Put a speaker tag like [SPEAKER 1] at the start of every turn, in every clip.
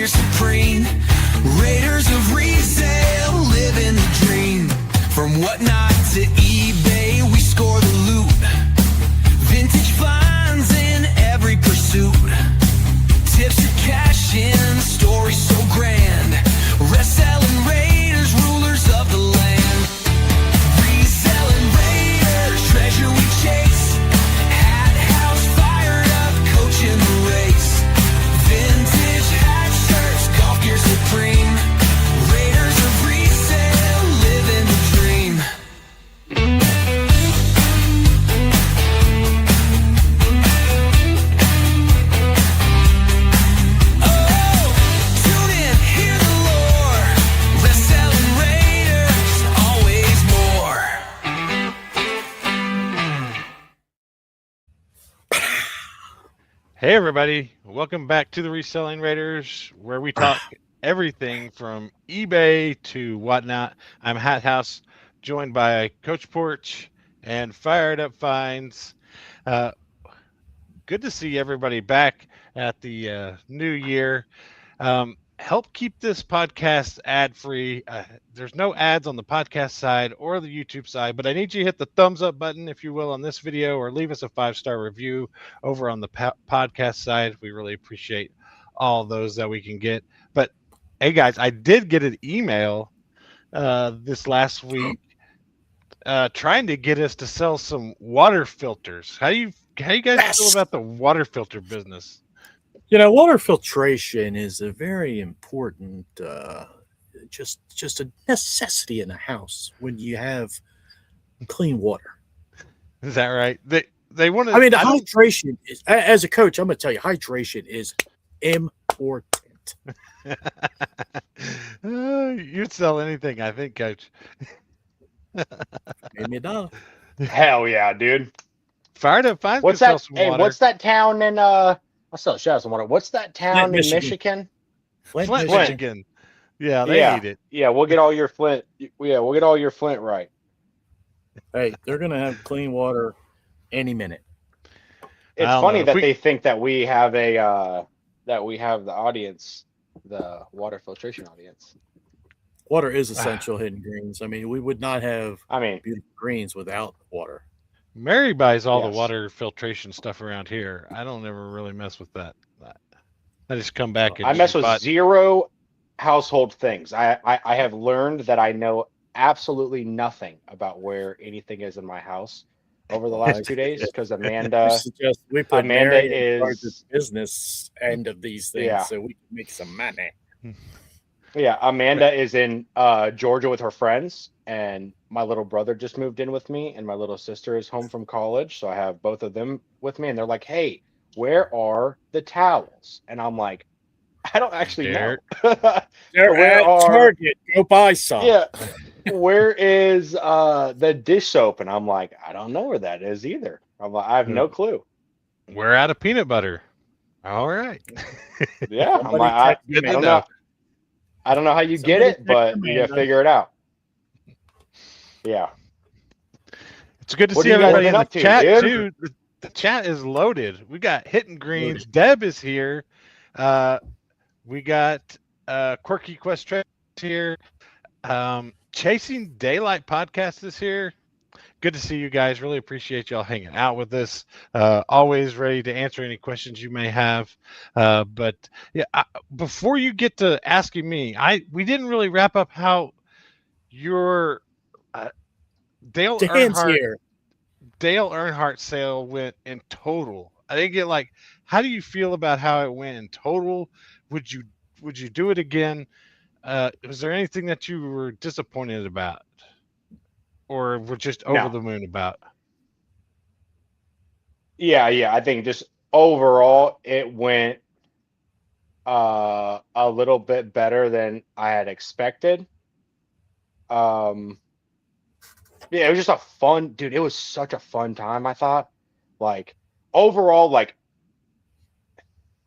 [SPEAKER 1] gear supreme. Raiders of resale, living the dream. From whatnot to eBay, we score the loot. Vintage finds in every pursuit. Tips are cash in, stories so grand. Reselling raiders, rulers of the land. Reselling raiders, treasure we chase. Hathouse fired up, coaching the race. Vintage hat shirts, golf gear supreme. Raiders of resale, living the dream. Tune in, hear the lore. Reselling raiders, always more.
[SPEAKER 2] Hey everybody, welcome back to the Reselling Raiders, where we talk everything from eBay to whatnot. I'm Hathouse, joined by Coach Porch and Fired Up Finds. Good to see everybody back at the new year. Help keep this podcast ad-free. There's no ads on the podcast side or the YouTube side, but I need you to hit the thumbs up button, if you will, on this video, or leave us a 5-star review over on the podcast side. We really appreciate all those that we can get. But hey guys, I did get an email this last week trying to get us to sell some water filters. How you guys feel about the water filter business?
[SPEAKER 3] You know, water filtration is a very important, just a necessity in a house when you have clean water.
[SPEAKER 2] Is that right? They want to.
[SPEAKER 3] I mean, hydration is, as a coach, I'm going to tell you, hydration is important.
[SPEAKER 2] You'd sell anything, I think, Coach.
[SPEAKER 3] Give me a dollar.
[SPEAKER 4] Hell yeah, dude.
[SPEAKER 2] Fired Up Finds.
[SPEAKER 4] What's that? Hey, what's that town in I'll sell shout out some water. What's that town
[SPEAKER 3] Flint,
[SPEAKER 4] in Michigan?
[SPEAKER 3] Flint,
[SPEAKER 2] Michigan. Yeah, they need it.
[SPEAKER 4] Yeah, we'll get all your Flint. Yeah, we'll get all your Flint right.
[SPEAKER 3] Hey, they're going to have clean water any minute.
[SPEAKER 4] It's funny that they think that we have the audience, the water filtration audience.
[SPEAKER 3] Water is essential, hidden greens. I mean, we would not have beautiful greens without water.
[SPEAKER 2] Mary buys all the water filtration stuff around here. I don't ever really mess with that. I just come back and
[SPEAKER 4] I mess with zero household things. I have learned that I know absolutely nothing about where anything is in my house over the last 2 days because Amanda is
[SPEAKER 3] the business end of these things so we can make some money.
[SPEAKER 4] Yeah, Amanda is in Georgia with her friends, and my little brother just moved in with me, and my little sister is home from college, so I have both of them with me, and they're like, "Hey, where are the towels?" And I'm like, "I don't actually know."
[SPEAKER 3] They're at Target. Go buy some.
[SPEAKER 4] Yeah. Where is the dish soap? And I'm like, I don't know where that is either. I'm like, I have no clue.
[SPEAKER 2] We're out of peanut butter. All right.
[SPEAKER 4] Yeah, I'm like, I don't know. I don't know how you get it, but you gotta figure it out. Yeah.
[SPEAKER 2] It's good to see everybody in the chat too. The chat is loaded. We got Hitting Greens. Deb is here. We got Quirky Quest here. Chasing Daylight Podcast is here. Good to see you guys. Really appreciate y'all hanging out with us. Always ready to answer any questions you may have. But yeah, before you get to asking me, we didn't really wrap up how your Dale Earnhardt sale went in total. I didn't get how do you feel about how it went in total? Would you do it again? Was there anything that you were disappointed about? Or we're just over the moon about?
[SPEAKER 4] Yeah. I think just overall it went a little bit better than I had expected. Yeah, it was just a fun, dude. It was such a fun time. I thought, overall, I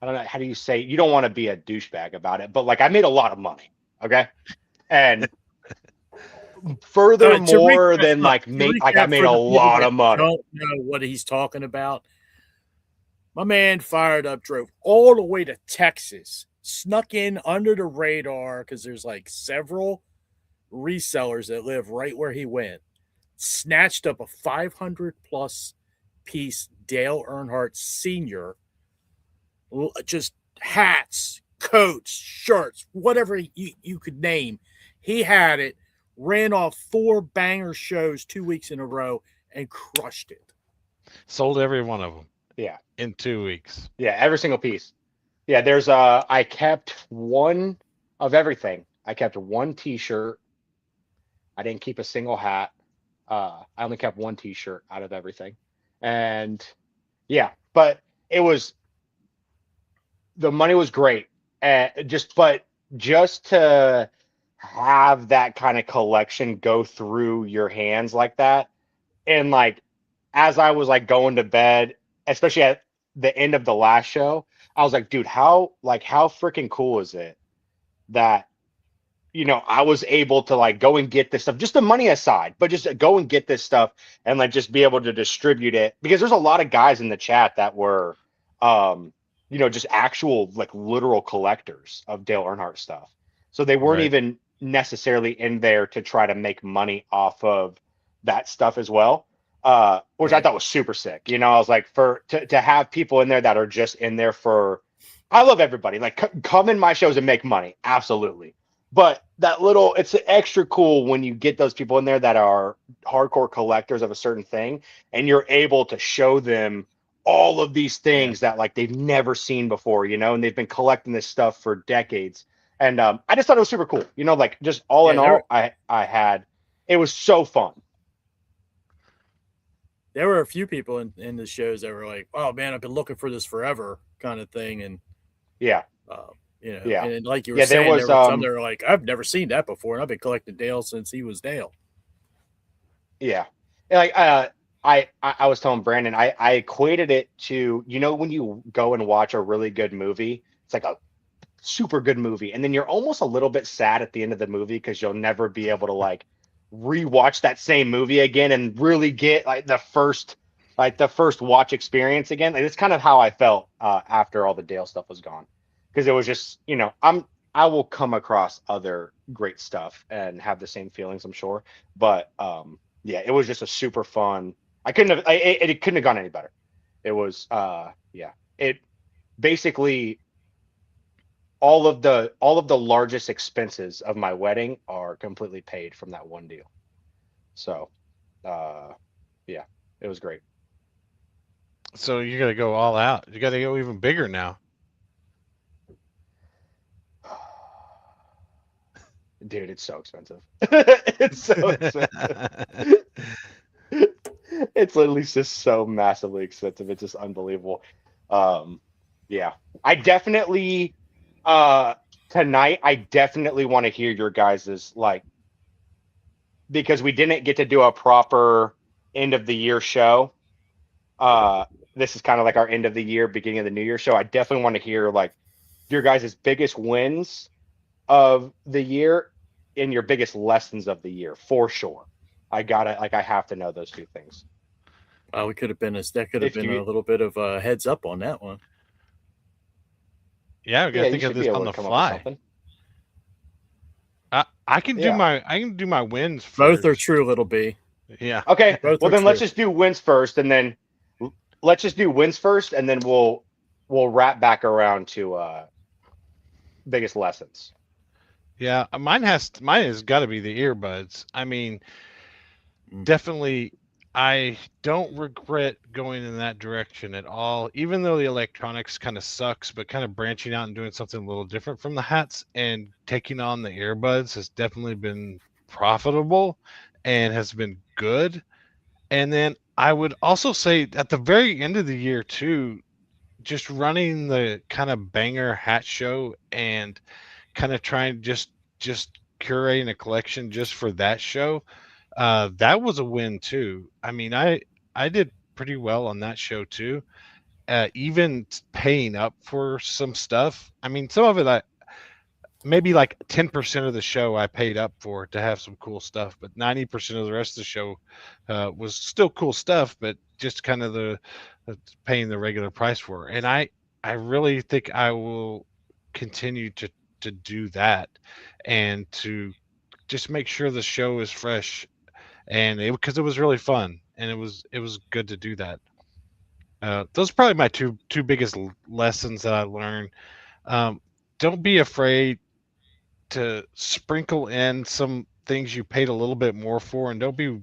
[SPEAKER 4] don't know, how do you say? You don't want to be a douchebag about it, but I made a lot of money. Okay, and furthermore than I made a lot of money.
[SPEAKER 3] I don't know what he's talking about. My man Fired Up drove all the way to Texas snuck in under the radar because there's like several resellers that live right where he went, snatched up a 500 plus piece Dale Earnhardt Sr., just hats, coats, shirts, whatever you could name. He had it, ran off 4 banger shows 2 weeks in a row, and crushed it.
[SPEAKER 2] Sold every one of them.
[SPEAKER 4] Yeah.
[SPEAKER 2] In 2 weeks.
[SPEAKER 4] Yeah, every single piece. Yeah, there's I kept one of everything. I kept one t-shirt. I didn't keep a single hat. I only kept one t-shirt out of everything. And yeah, but the money was great. But just to have that kind of collection go through your hands like that, and like as I was like going to bed, especially at the end of the last show, I was like, dude, how freaking cool is it that I was able to like go and get this stuff, just the money aside, but just go and get this stuff and like just be able to distribute it, because there's a lot of guys in the chat that were just actual like literal collectors of Dale Earnhardt stuff. So they weren't
[SPEAKER 2] Right.
[SPEAKER 4] even necessarily in there to try to make money off of that stuff as well. Which I thought was super sick. I was like, to have people in there that are just in there for, I love everybody. Like, come in my shows and make money, absolutely. But it's extra cool when you get those people in there that are hardcore collectors of a certain thing, and you're able to show them all of these things that like they've never seen before, and they've been collecting this stuff for decades. And I just thought it was super cool. Like just all in all, it was so fun.
[SPEAKER 3] There were a few people in the shows that were like, "Oh man, I've been looking for this forever," kind of thing, and
[SPEAKER 4] yeah,
[SPEAKER 3] and like you were
[SPEAKER 4] there
[SPEAKER 3] saying,
[SPEAKER 4] was
[SPEAKER 3] there were some that were like, "I've never seen that before," and I've been collecting Dale since he was Dale.
[SPEAKER 4] Yeah, like I was telling Brandon, I equated it to when you go and watch a really good movie, it's like a super good movie, and then you're almost a little bit sad at the end of the movie because you'll never be able to like rewatch that same movie again and really get like the first watch experience again. Like, it's kind of how I felt after all the Dale stuff was gone, because it was just I will come across other great stuff and have the same feelings, I'm sure, but yeah, it was just a super fun. It couldn't have gone any better. It was it basically all of the largest expenses of my wedding are completely paid from that one deal. So, yeah, it was great.
[SPEAKER 2] So you got to go all out. You got to go even bigger now.
[SPEAKER 4] Dude, it's so expensive. It's so expensive. It's literally just so massively expensive. It's just unbelievable. Yeah, I definitely tonight I definitely want to hear your guys's, like, because we didn't get to do a proper end of the year show. This is kind of like our end of the year, beginning of the new year show. I definitely want to hear like your guys' biggest wins of the year and your biggest lessons of the year, for sure. I have to know those two things.
[SPEAKER 3] Well, that could have been a little bit of a heads up on that one.
[SPEAKER 2] Yeah, we got to think
[SPEAKER 4] you
[SPEAKER 2] of
[SPEAKER 4] should be
[SPEAKER 2] this
[SPEAKER 4] able
[SPEAKER 2] on
[SPEAKER 4] to
[SPEAKER 2] the
[SPEAKER 4] come up with
[SPEAKER 2] fly.
[SPEAKER 4] something.
[SPEAKER 2] I can do my wins first.
[SPEAKER 3] Both are true, little B.
[SPEAKER 2] Yeah.
[SPEAKER 4] Okay.
[SPEAKER 3] Both
[SPEAKER 4] Well,
[SPEAKER 3] are
[SPEAKER 4] then let's
[SPEAKER 3] true.
[SPEAKER 4] just do wins first, and then we'll wrap back around to biggest lessons.
[SPEAKER 2] Yeah, mine has got to be the earbuds. I mean, definitely, I don't regret going in that direction at all, even though the electronics kind of sucks, but kind of branching out and doing something a little different from the hats and taking on the earbuds has definitely been profitable and has been good. And then I would also say at the very end of the year too, just running the kind of banger hat show and kind of trying just curating a collection just for that show, that was a win too. I mean, I did pretty well on that show too, even paying up for some stuff. I mean, some of it maybe like 10% of the show I paid up for to have some cool stuff, but 90% of the rest of the show was still cool stuff, but just kind of paying the regular price for it. And I really think I will continue to do that, and to just make sure the show is fresh, and because it was really fun, and it was good to do that. Those are probably my two biggest lessons that I learned. Um, don't be afraid to sprinkle in some things you paid a little bit more for, and don't be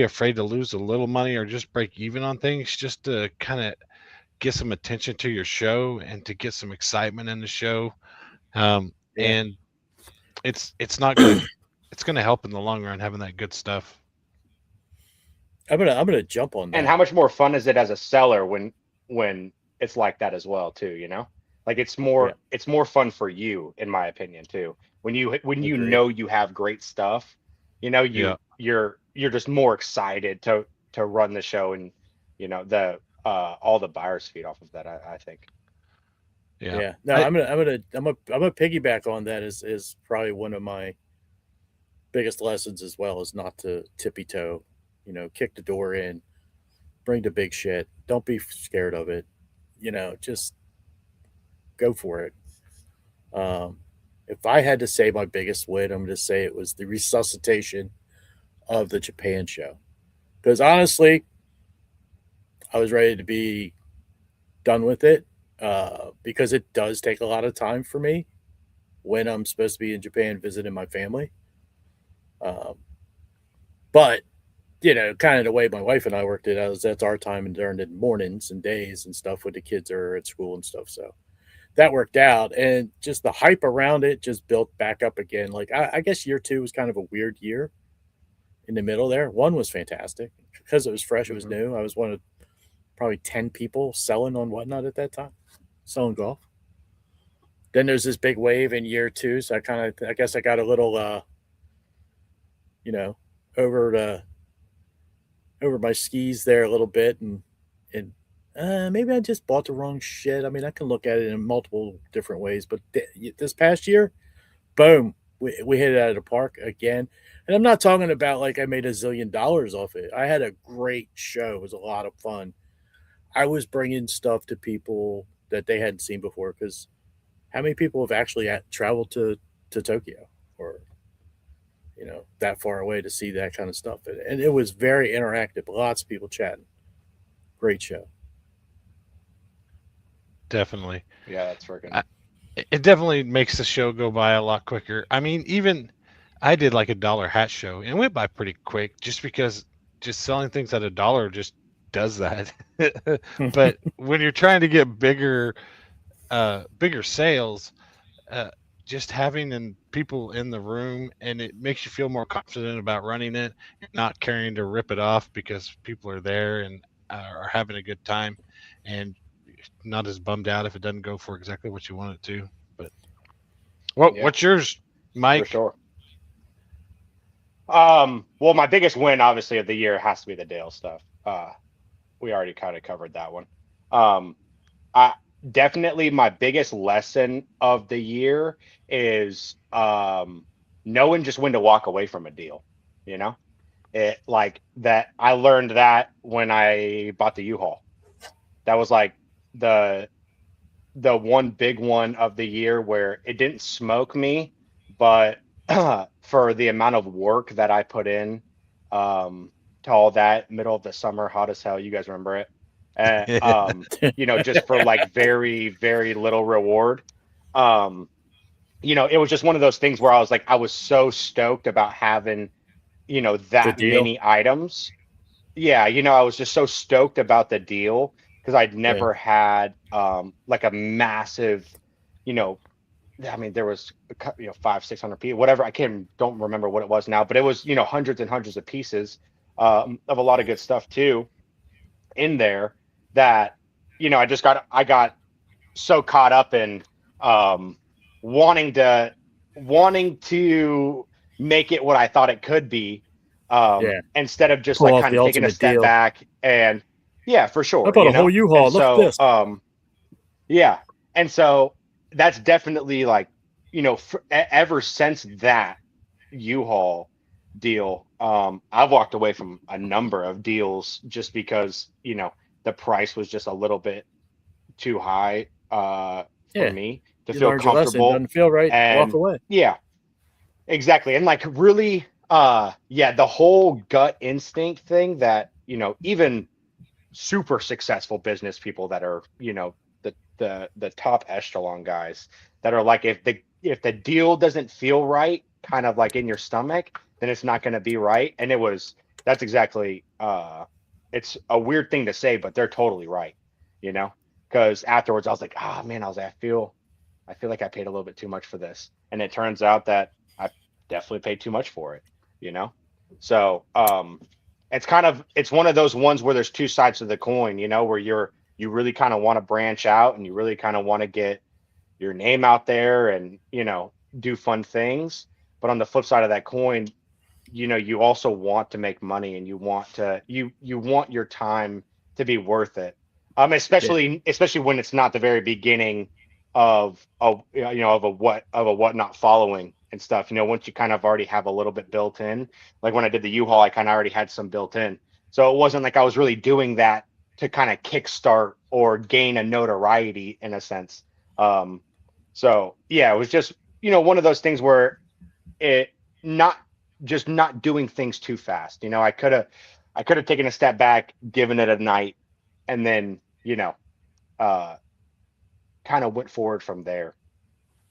[SPEAKER 2] afraid to lose a little money or just break even on things, just to kind of get some attention to your show and to get some excitement in the show.
[SPEAKER 3] Yeah.
[SPEAKER 2] And it's not gonna it's gonna help in the long run having that good stuff.
[SPEAKER 3] I'm gonna jump on that.
[SPEAKER 4] And how much more fun is it as a seller when it's like that as well too, you know? Like it's more fun for you, in my opinion, too. When you
[SPEAKER 3] Agreed.
[SPEAKER 4] know you have great stuff, you know, you're just more excited to run the show, and you know, the all the buyers feed off of that, I think.
[SPEAKER 3] Yeah. No, I'm gonna piggyback on that is probably one of my biggest lessons as well, is not to tippy toe, you know, kick the door in, bring the big shit. Don't be scared of it. You know, just go for it. If I had to say my biggest win, I'm going to say it was the resuscitation of the Japan show. Because honestly, I was ready to be done with it, because it does take a lot of time for me when I'm supposed to be in Japan visiting my family. But, you know, kind of the way my wife and I worked it out, that's our time and during the mornings and days and stuff when the kids are at school and stuff. So that worked out, and just the hype around it just built back up again. Like I guess year 2 was kind of a weird year in the middle there. 1 was fantastic because it was fresh, it was new. I was one of probably 10 people selling on Whatnot at that time, selling golf. Then there's this big wave in year 2, so I guess I got a little you know, over my skis there a little bit, and maybe I just bought the wrong shit. I mean, I can look at it in multiple different ways, but this past year, boom, we hit it out of the park again. And I'm not talking about like I made $1 zillion off it. I had a great show. It was a lot of fun. I was bringing stuff to people that they hadn't seen before, because how many people have actually traveled to Tokyo, or, you know, that far away to see that kind of stuff? And it was very interactive. Lots of people chatting. Great show.
[SPEAKER 2] Definitely.
[SPEAKER 4] Yeah, that's freaking.
[SPEAKER 2] It definitely makes the show go by a lot quicker. I mean, even I did like a dollar hat show, and it went by pretty quick, just because just selling things at $1 just does that. But when you're trying to get bigger sales, just having people in the room, and it makes you feel more confident about running it, not caring to rip it off because people are there and are having a good time, and not as bummed out if it doesn't go for exactly what you want it to. But what's yours, Mike?
[SPEAKER 4] For sure. Well, my biggest win, obviously, of the year has to be the Dale stuff. We already kind of covered that one. I definitely, my biggest lesson of the year is knowing just when to walk away from a deal. You know, it like that. I learned that when I bought the U-Haul. That was like the one big one of the year where it didn't smoke me, but for the amount of work that I put in to all that, middle of the summer, hot as hell. You guys remember it? And, you know, just for like very, very little reward. You know, it was just one of those things where I was like, I was so stoked about having, you know, that many items. Yeah, you know, I was just so stoked about the deal, because I'd never had like a massive, you know, I mean, there was, you know, 500-600 pieces, whatever. Don't remember what it was now, but it was, you know, hundreds and hundreds of pieces of a lot of good stuff too in there, that, you know, I got so caught up in wanting to make it what I thought it could be, instead of just like kind of taking a step back. And yeah, for sure.
[SPEAKER 3] I bought a whole U-Haul. Look at this.
[SPEAKER 4] Yeah. And so that's definitely like, you know, ever since that U-Haul deal, I've walked away from a number of deals just because, you know, the price was just a little bit too high for
[SPEAKER 3] Yeah.
[SPEAKER 4] me to
[SPEAKER 3] You
[SPEAKER 4] feel
[SPEAKER 3] learned your lesson.
[SPEAKER 4] comfortable.
[SPEAKER 3] Doesn't feel right. Walk
[SPEAKER 4] And
[SPEAKER 3] away.
[SPEAKER 4] yeah, exactly. And like really, yeah, the whole gut instinct thing that, even super successful business people that are, the top echelon guys that are like, if the deal doesn't feel right, kind of like in your stomach, then it's not going to be right. And that's exactly, it's a weird thing to say, but they're totally right, because afterwards I was like, ah, man, I feel like I paid a little bit too much for this. And it turns out that I definitely paid too much for it, you know? So, it's one of those ones where there's two sides of the coin, where you really kind of want to branch out and you really kind of want to get your name out there and, do fun things. But on the flip side of that coin, you also want to make money and you want your time to be worth it. Especially when it's not the very beginning of a whatnot following and stuff. Once you kind of already have a little bit built in, like when I did the U-Haul, I kind of already had some built in. So it wasn't like I was really doing that to kind of kickstart or gain a notoriety in a sense. So yeah, it was just, one of those things where it not doing things too fast. I could have taken a step back, given it a night, and then, uh, kind of went forward from there.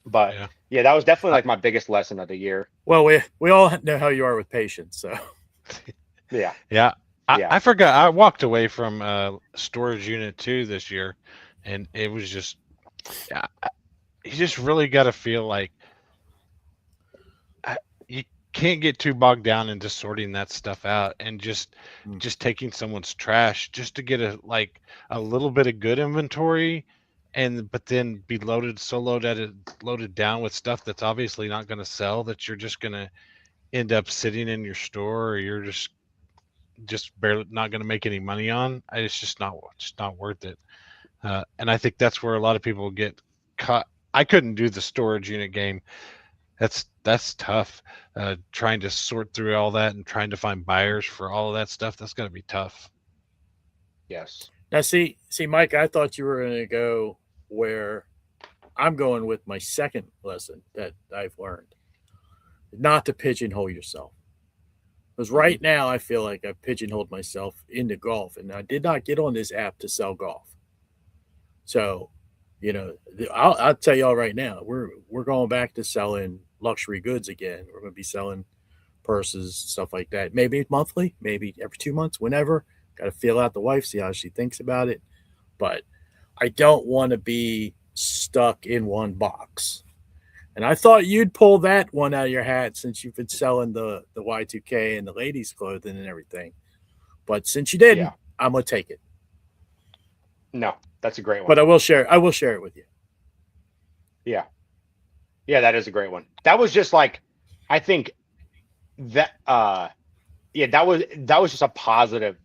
[SPEAKER 4] But
[SPEAKER 2] Yeah.
[SPEAKER 4] yeah, that was definitely like my biggest lesson of the year.
[SPEAKER 3] Well, we all know how you are with patience. So
[SPEAKER 4] Yeah.
[SPEAKER 2] Yeah.
[SPEAKER 4] Yeah.
[SPEAKER 2] I forgot. I walked away from storage unit 2 this year, and it was just, you just really got to feel like you can't get too bogged down into sorting that stuff out and just taking someone's trash just to get a little bit of good inventory, but then be loaded down with stuff that's obviously not going to sell, that you're just going to end up sitting in your store, or you're just barely not going to make any money on. It's just not worth it. And I think that's where a lot of people get caught. I couldn't do the storage unit game. That's tough. Trying to sort through all that and trying to find buyers for all of that stuff, that's going to be tough.
[SPEAKER 4] Yes.
[SPEAKER 3] now, see, Mike, I thought you were going to go where I'm going with my second lesson that I've learned: not to pigeonhole yourself. Because right now, I feel like I've pigeonholed myself into golf, and I did not get on this app to sell golf. So, I'll tell y'all right now, we're going back to selling luxury goods again. We're going to be selling purses, stuff like that. Maybe monthly, maybe every 2 months, whenever. Got to feel out the wife, see how she thinks about it. But I don't want to be stuck in one box. And I thought you'd pull that one out of your hat since you've been selling the Y2K and the ladies' clothing and everything. But since you didn't,
[SPEAKER 4] Yeah.
[SPEAKER 3] I'm going to take it.
[SPEAKER 4] No, that's a great one.
[SPEAKER 3] But I will share it with you.
[SPEAKER 4] Yeah. Yeah, that is a great one. That was just like, I think that, that was just a positive,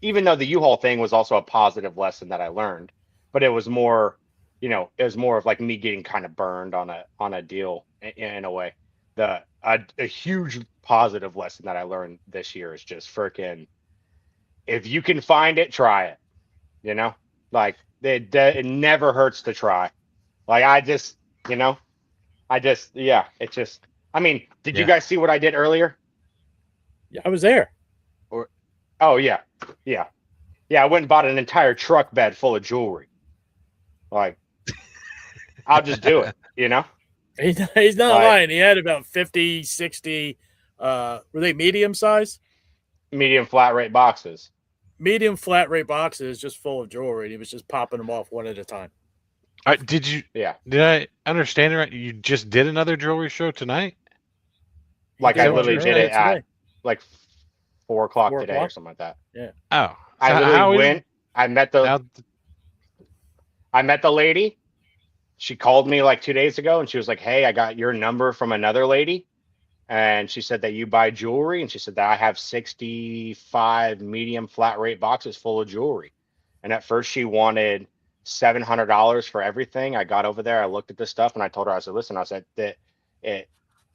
[SPEAKER 4] even though the U-Haul thing was also a positive lesson that I learned, but it was more, of like me getting kind of burned on a deal in a way. A huge positive lesson that I learned this year is just freaking, if you can find it, try it, like it never hurts to try. Like I mean, did you guys see what I did earlier?
[SPEAKER 3] Yeah, I was there.
[SPEAKER 4] Oh yeah. I went and bought an entire truck bed full of jewelry. Like, I'll just do it,
[SPEAKER 3] He's not lying. He had about 50, 60, were they medium size?
[SPEAKER 4] Medium flat rate boxes.
[SPEAKER 3] Medium flat rate boxes just full of jewelry. And he was just popping them off one at a time.
[SPEAKER 2] Did
[SPEAKER 4] Yeah.
[SPEAKER 2] I understand it right? You just did another jewelry show tonight?
[SPEAKER 4] Like, I
[SPEAKER 3] did
[SPEAKER 4] literally
[SPEAKER 3] one
[SPEAKER 4] did it at
[SPEAKER 3] today.
[SPEAKER 4] like 4 o'clock
[SPEAKER 3] 4
[SPEAKER 4] today
[SPEAKER 3] o'clock?
[SPEAKER 4] or something like that.
[SPEAKER 3] Yeah.
[SPEAKER 2] Oh,
[SPEAKER 4] I literally went. I met the lady. She called me like 2 days ago and she was like, "Hey, I got your number from another lady." And she said that you buy jewelry. And she said that I have 65 medium flat rate boxes full of jewelry. And at first she wanted $700 for everything. I got over there. I looked at this stuff and I told her, I said, listen, I said that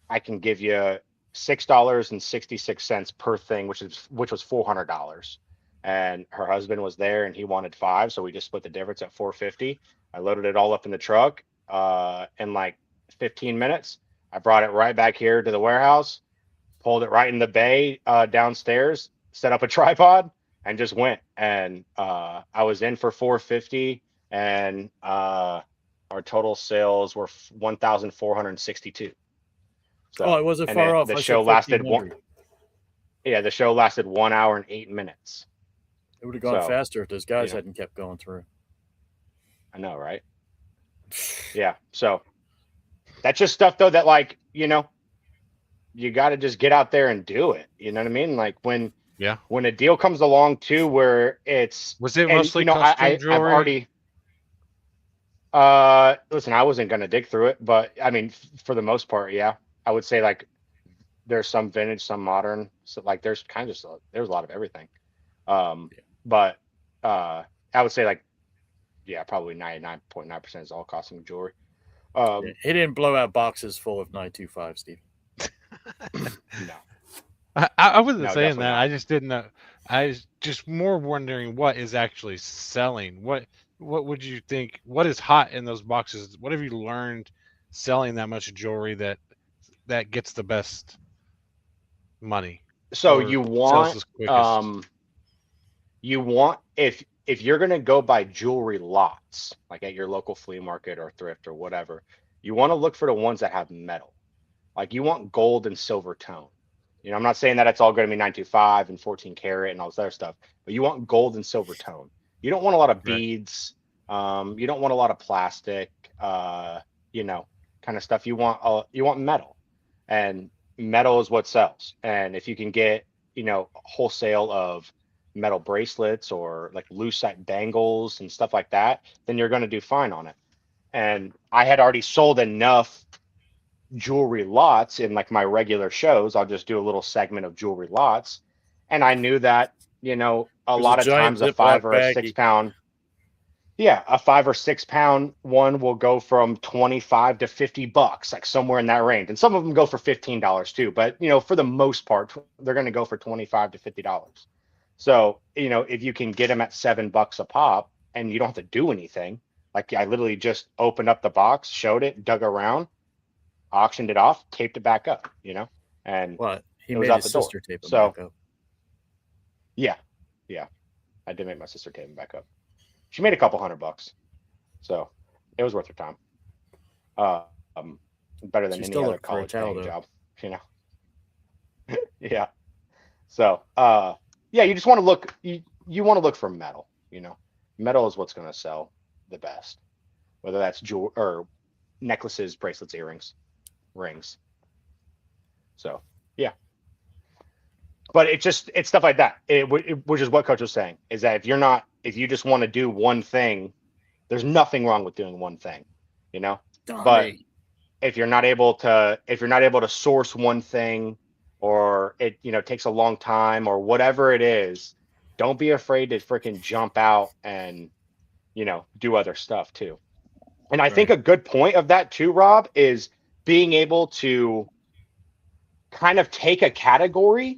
[SPEAKER 4] I can give you $6.66 per thing, which was $400. And her husband was there and he wanted 5. So we just split the difference at $450. I loaded it all up in the truck in like 15 minutes. I brought it right back here to the warehouse, pulled it right in the bay downstairs, set up a tripod, and just went. And I was in for 450, and our total sales were 1,462. So,
[SPEAKER 3] Oh, it wasn't
[SPEAKER 4] and
[SPEAKER 3] far off.
[SPEAKER 4] The
[SPEAKER 3] I
[SPEAKER 4] show
[SPEAKER 3] said
[SPEAKER 4] lasted
[SPEAKER 3] 1,500.
[SPEAKER 4] the show lasted 1 hour and 8 minutes.
[SPEAKER 3] It would have gone
[SPEAKER 4] So,
[SPEAKER 3] faster if those guys
[SPEAKER 4] you know.
[SPEAKER 3] hadn't kept going through.
[SPEAKER 4] I know, right? Yeah. So that's just stuff though that, like, you know, you got to just get out there and do it. You know what I mean? Like when a deal comes along too, where it's
[SPEAKER 2] Was it
[SPEAKER 4] and,
[SPEAKER 2] mostly
[SPEAKER 4] you know,
[SPEAKER 2] costume
[SPEAKER 4] I've
[SPEAKER 2] jewelry?
[SPEAKER 4] already listen, I wasn't gonna dig through it, but I mean, for the most part, yeah, I would say like there's some vintage, some modern, so like there's kind of there's a lot of everything. But I would say like probably 99.9% is all costume jewelry.
[SPEAKER 3] He didn't blow out boxes full of 925, Steve.
[SPEAKER 4] No.
[SPEAKER 2] I wasn't
[SPEAKER 4] No,
[SPEAKER 2] saying
[SPEAKER 4] definitely
[SPEAKER 2] that.
[SPEAKER 4] not.
[SPEAKER 2] I just didn't know. I was just more wondering what is actually selling. What would you think? What is hot in those boxes? What have you learned selling that much jewelry that gets the best money?
[SPEAKER 4] So
[SPEAKER 2] or
[SPEAKER 4] you
[SPEAKER 2] sells
[SPEAKER 4] want
[SPEAKER 2] as quickest?
[SPEAKER 4] if you're gonna go buy jewelry lots, like at your local flea market or thrift or whatever, you want to look for the ones that have metal. Like you want gold and silver tone. You know, I'm not saying that it's all going to be 925 and 14 karat and all this other stuff, but you want gold and silver tone. You don't want a lot of
[SPEAKER 2] Right.
[SPEAKER 4] beads. You don't want a lot of plastic, you know, kind of stuff. You want metal, and metal is what sells. And if you can get, you know, wholesale of metal bracelets or like lucite bangles and stuff like that, then you're going to do fine on it. And I had already sold enough jewelry lots in like my regular shows. I'll just do a little segment of jewelry lots. And I knew that, you know, a
[SPEAKER 3] There's a
[SPEAKER 4] lot of
[SPEAKER 3] giant
[SPEAKER 4] times a
[SPEAKER 3] Ziploc
[SPEAKER 4] 5 or a
[SPEAKER 3] baggie.
[SPEAKER 4] 6 pound, a 5 or 6 pound one will go from 25 to $50, like somewhere in that range. And some of them go for $15 too. But, you know, for the most part, they're going to go for $25 to $50. So, you know, if you can get them at $7 a pop and you don't have to do anything, like I literally just opened up the box, showed it, dug around, auctioned it off, taped it back up, you know, and
[SPEAKER 3] What? He
[SPEAKER 4] it was
[SPEAKER 3] made
[SPEAKER 4] out
[SPEAKER 3] his
[SPEAKER 4] the door.
[SPEAKER 3] sister tape him
[SPEAKER 4] So
[SPEAKER 3] back up.
[SPEAKER 4] yeah, I did make my sister tape him back up. She made a couple $100, so it was worth her time. Better than
[SPEAKER 3] She
[SPEAKER 4] any
[SPEAKER 3] still
[SPEAKER 4] other
[SPEAKER 3] looked for a
[SPEAKER 4] college
[SPEAKER 3] towel,
[SPEAKER 4] paying
[SPEAKER 3] though.
[SPEAKER 4] job, you know. Yeah. So you just want to look. You want to look for metal. You know, metal is what's going to sell the best, whether that's jewel or necklaces, bracelets, earrings, rings. So yeah, but it's stuff like that. Which is what Coach was saying, is that if you just want to do one thing, there's nothing wrong with doing one thing, you know. But if you're not able to source one thing, or it, you know, takes a long time or whatever it is, don't be afraid to freaking jump out and, you know, do other stuff too. And I think a good point of that too, Rob, is being able to kind of take a category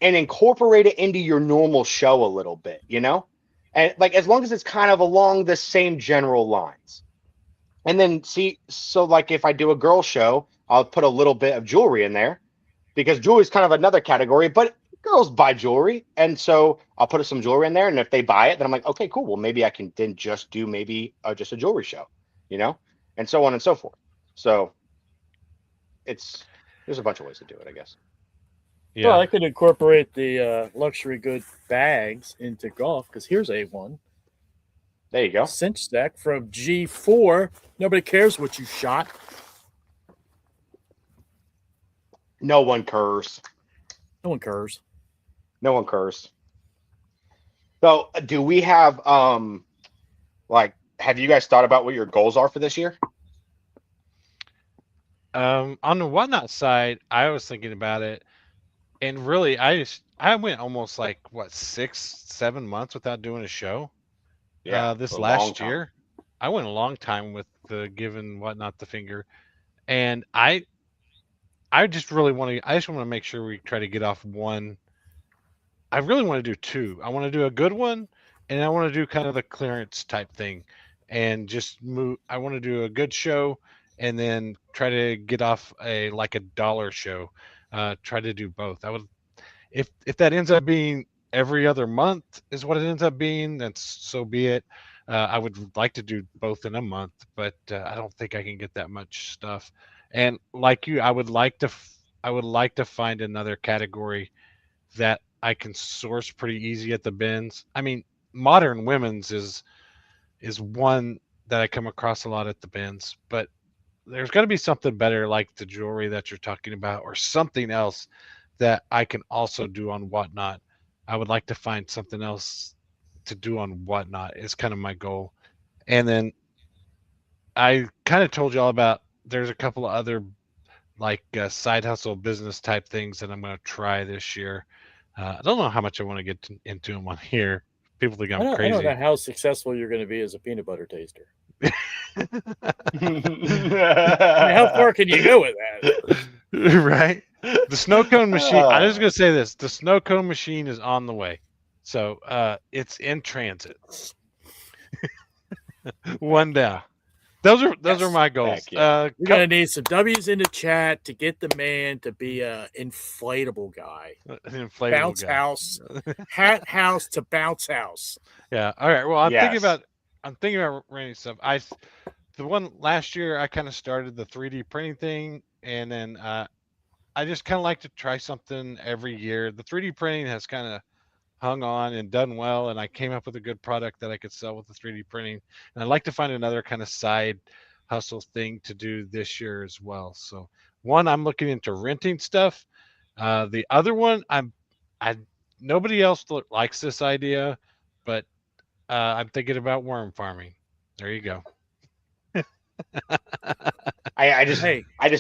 [SPEAKER 4] and incorporate it into your normal show a little bit, you know? And like, as long as it's kind of along the same general lines. And then so like if I do a girl show, I'll put a little bit of jewelry in there, because jewelry is kind of another category, but girls buy jewelry. And so I'll put some jewelry in there. And if they buy it, then I'm like, okay, cool. Well, maybe I can then just do just a jewelry show, you know, and so on and so forth. So there's a bunch of ways to do it, I guess.
[SPEAKER 2] Yeah.
[SPEAKER 3] Well, I could incorporate the luxury good bags into golf, because here's a one.
[SPEAKER 4] There you go.
[SPEAKER 3] Cinch stack from G4. Nobody cares what you shot.
[SPEAKER 4] No one cares.
[SPEAKER 3] No one cares.
[SPEAKER 4] No one cares. So do we have, have you guys thought about what your goals are for this year?
[SPEAKER 2] On the Whatnot side, I was thinking about it, and really, I went almost like 6-7 months without doing a show.
[SPEAKER 4] Yeah,
[SPEAKER 2] this
[SPEAKER 4] for a long
[SPEAKER 2] last
[SPEAKER 4] time.
[SPEAKER 2] year, I went a long time with giving Whatnot the finger, and I just really want to. I just want to make sure we try to get off one. I really want to do two. I want to do a good one, and I want to do kind of the clearance type thing. and just move. I want to do a good show and then try to get off a dollar show. Try to do both. I would, if that ends up being every other month is what it ends up being, that's so be it. I would like to do both in a month, but I don't think I can get that much stuff. And like you, I would like to find another category that I can source pretty easy at the bins. I mean, modern women's is one that I come across a lot at the bins, but there's got to be something better like the jewelry that you're talking about or something else that I can also do on Whatnot. I would like to find something else to do on Whatnot is kind of my goal. And then I kind of told you all about there's a couple of other side hustle business type things that I'm going to try this year. I don't know how much I want to get into them on here. People think I'm
[SPEAKER 3] I
[SPEAKER 2] crazy.
[SPEAKER 3] don't know how successful you're going to be as a peanut butter taster. I mean, how far can you go with that?
[SPEAKER 2] Right? The snow cone machine. I'm just going to say this: the snow cone machine is on the way, so it's in transit. One down. Those are my goals.
[SPEAKER 3] Yeah. We're gonna need some W's in the chat to get the man to be a inflatable guy.
[SPEAKER 2] An inflatable
[SPEAKER 3] bounce
[SPEAKER 2] guy.
[SPEAKER 3] house, hat house to bounce house.
[SPEAKER 2] Yeah. All right. Well, I'm thinking about renting stuff. The one last year I kind of started the 3D printing thing, and then I just kind of like to try something every year. The 3D printing has kind of hung on and done well, and I came up with a good product that I could sell with the 3D printing. And I'd like to find another kind of side hustle thing to do this year as well. So one, I'm looking into renting stuff. The other one, nobody else likes this idea, but I'm thinking about worm farming. There you go.
[SPEAKER 4] I just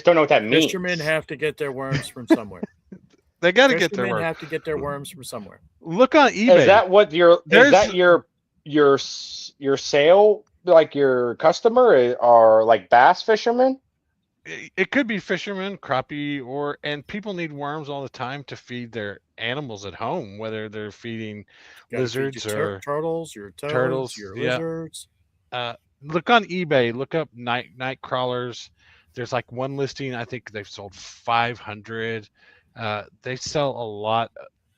[SPEAKER 4] don't know what that means.
[SPEAKER 3] Fishermen have to get their worms from somewhere.
[SPEAKER 2] They got to get their
[SPEAKER 3] Fishermen
[SPEAKER 2] worms.
[SPEAKER 3] have to get their worms from somewhere.
[SPEAKER 2] Look on eBay.
[SPEAKER 4] Is that what your sale, like your customer, are like bass fishermen?
[SPEAKER 2] It could be fishermen, crappie, and people need worms all the time to feed their animals at home, whether they're feeding lizards or
[SPEAKER 3] turtles, your toads,
[SPEAKER 2] turtles,
[SPEAKER 3] your
[SPEAKER 2] yeah.
[SPEAKER 3] lizards.
[SPEAKER 2] Look on eBay. Look up night crawlers. There's like one listing. I think they've sold 500. They sell a lot,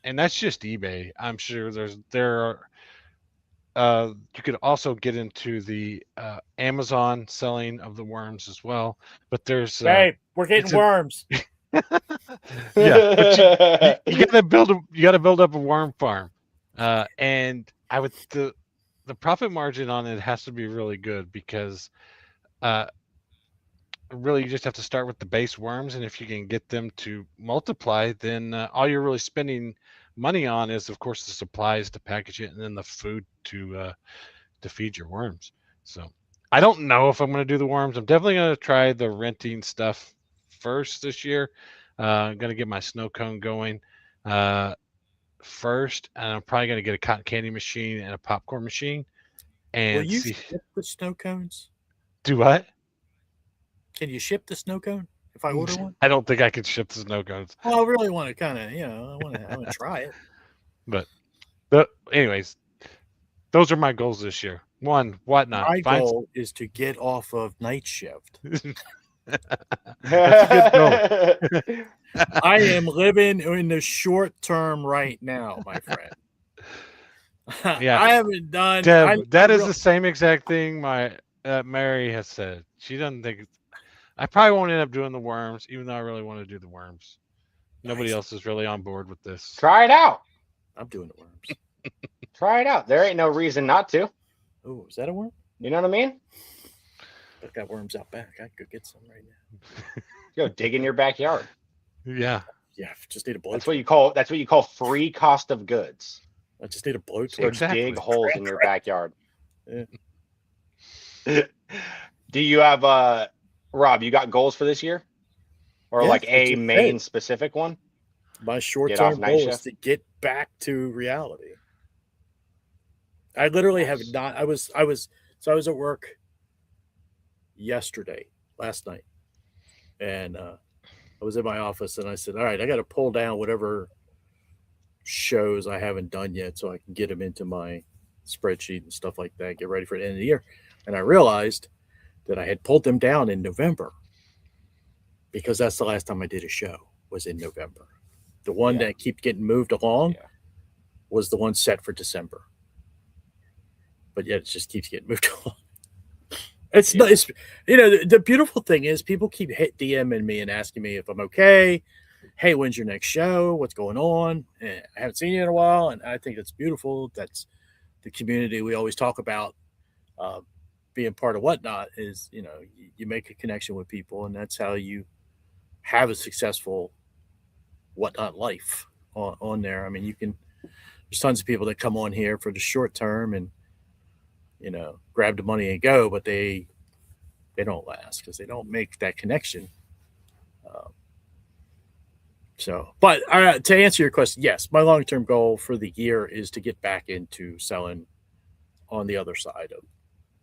[SPEAKER 2] and that's just eBay. I'm sure there are. You could also get into the Amazon selling of the worms as well. But there's
[SPEAKER 3] hey, we're getting worms.
[SPEAKER 2] Yeah, but you gotta build up a worm farm, and the profit margin on it has to be really good because really you just have to start with the base worms, and if you can get them to multiply, then all you're really spending money on is, of course, the supplies to package it and then the food to feed your worms. So I don't know if I'm going to do the worms. I'm definitely going to try the renting stuff first this year. I'm going to get my snow cone going first, and I'm probably going to get a cotton candy machine and a popcorn machine. And
[SPEAKER 3] will you ship the snow cones?
[SPEAKER 2] Do what?
[SPEAKER 3] Can you ship the snow cone if I order one?
[SPEAKER 2] I don't think I can ship the snow cones.
[SPEAKER 3] Well, I really want to kind of, I want to try it.
[SPEAKER 2] But anyways, those are my goals this year. One, Whatnot.
[SPEAKER 3] My goal is to get off of night shift.
[SPEAKER 2] That's a good goal.
[SPEAKER 3] I am living in the short term right now, my friend.
[SPEAKER 2] Yeah,
[SPEAKER 3] I haven't done.
[SPEAKER 2] Deb, that is the same exact thing Mary has said. She doesn't think. I probably won't end up doing the worms, even though I really want to do the worms. Nobody else is really on board with this.
[SPEAKER 4] Try it out.
[SPEAKER 3] I'm doing the worms.
[SPEAKER 4] Try it out. There ain't no reason not to.
[SPEAKER 3] Oh, is that a worm?
[SPEAKER 4] You know what I mean?
[SPEAKER 3] I've got worms out back. I could get some right now.
[SPEAKER 4] Go dig in your backyard.
[SPEAKER 2] Yeah.
[SPEAKER 3] Yeah, just need a blow.
[SPEAKER 4] That's what you call free cost of goods.
[SPEAKER 3] I just need a blow
[SPEAKER 4] Go dig holes in your backyard.
[SPEAKER 3] Yeah.
[SPEAKER 4] Do you have Rob, you got goals for this year? Or
[SPEAKER 3] Yeah,
[SPEAKER 4] like a
[SPEAKER 3] it's
[SPEAKER 4] main specific one?
[SPEAKER 3] My short-term goal is to get back to reality. I literally have not. I was at work last night, and I was in my office, and I said, "All right, I got to pull down whatever shows I haven't done yet, so I can get them into my spreadsheet and stuff like that. Get ready for the end of the year." And I realized that I had pulled them down in November because that's the last time I did a show was in November. The one
[SPEAKER 4] Yeah.
[SPEAKER 3] that keeps getting moved along
[SPEAKER 4] Yeah.
[SPEAKER 3] was the one set for December. But yet it just keeps getting moved along. It's
[SPEAKER 4] Yeah.
[SPEAKER 3] nice. You know, the beautiful thing is people keep DMing me and asking me if I'm okay. Hey, when's your next show? What's going on? And I haven't seen you in a while. And I think that's beautiful. That's the community we always talk about. Being part of Whatnot is, you know, you make a connection with people, and that's how you have a successful Whatnot life on there. I mean, there's tons of people that come on here for the short term and, you know, grab the money and go, but they don't last because they don't make that connection. But to answer your question, yes, my long-term goal for the year is to get back into selling on the other side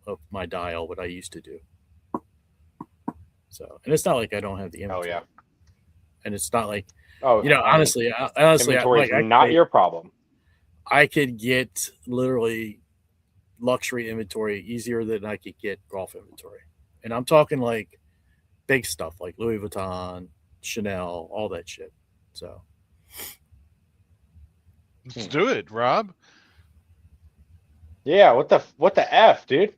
[SPEAKER 3] of my dial, what I used to do. So, and it's not like I don't have the inventory.
[SPEAKER 4] Oh yeah.
[SPEAKER 3] And it's not like,
[SPEAKER 4] Oh,
[SPEAKER 3] you know, honestly,
[SPEAKER 4] inventory is not your problem.
[SPEAKER 3] I could get literally luxury inventory easier than I could get golf inventory. And I'm talking like big stuff like Louis Vuitton, Chanel, all that shit. So
[SPEAKER 2] Let's do it, Rob.
[SPEAKER 4] Yeah, what the F, dude?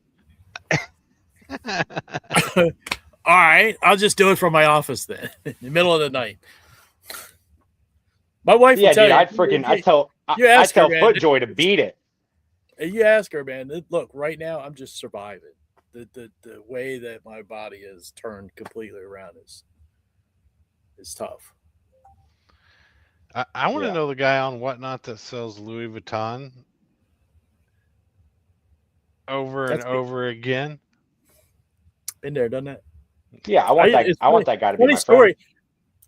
[SPEAKER 3] all right, I'll just do it from my office then, in the middle of the night. My wife
[SPEAKER 4] Yeah,
[SPEAKER 3] will tell
[SPEAKER 4] dude,
[SPEAKER 3] you,
[SPEAKER 4] I tell FootJoy to beat it.
[SPEAKER 3] You ask her, man. Look, right now I'm just surviving. The way that my body is turned completely around is tough.
[SPEAKER 2] I want to
[SPEAKER 4] Yeah.
[SPEAKER 2] know the guy on Whatnot that sells Louis Vuitton over
[SPEAKER 3] That's
[SPEAKER 2] and over again.
[SPEAKER 3] Been there, done that.
[SPEAKER 4] Yeah, I want that guy to be
[SPEAKER 3] Funny
[SPEAKER 4] my
[SPEAKER 3] story.
[SPEAKER 4] friend.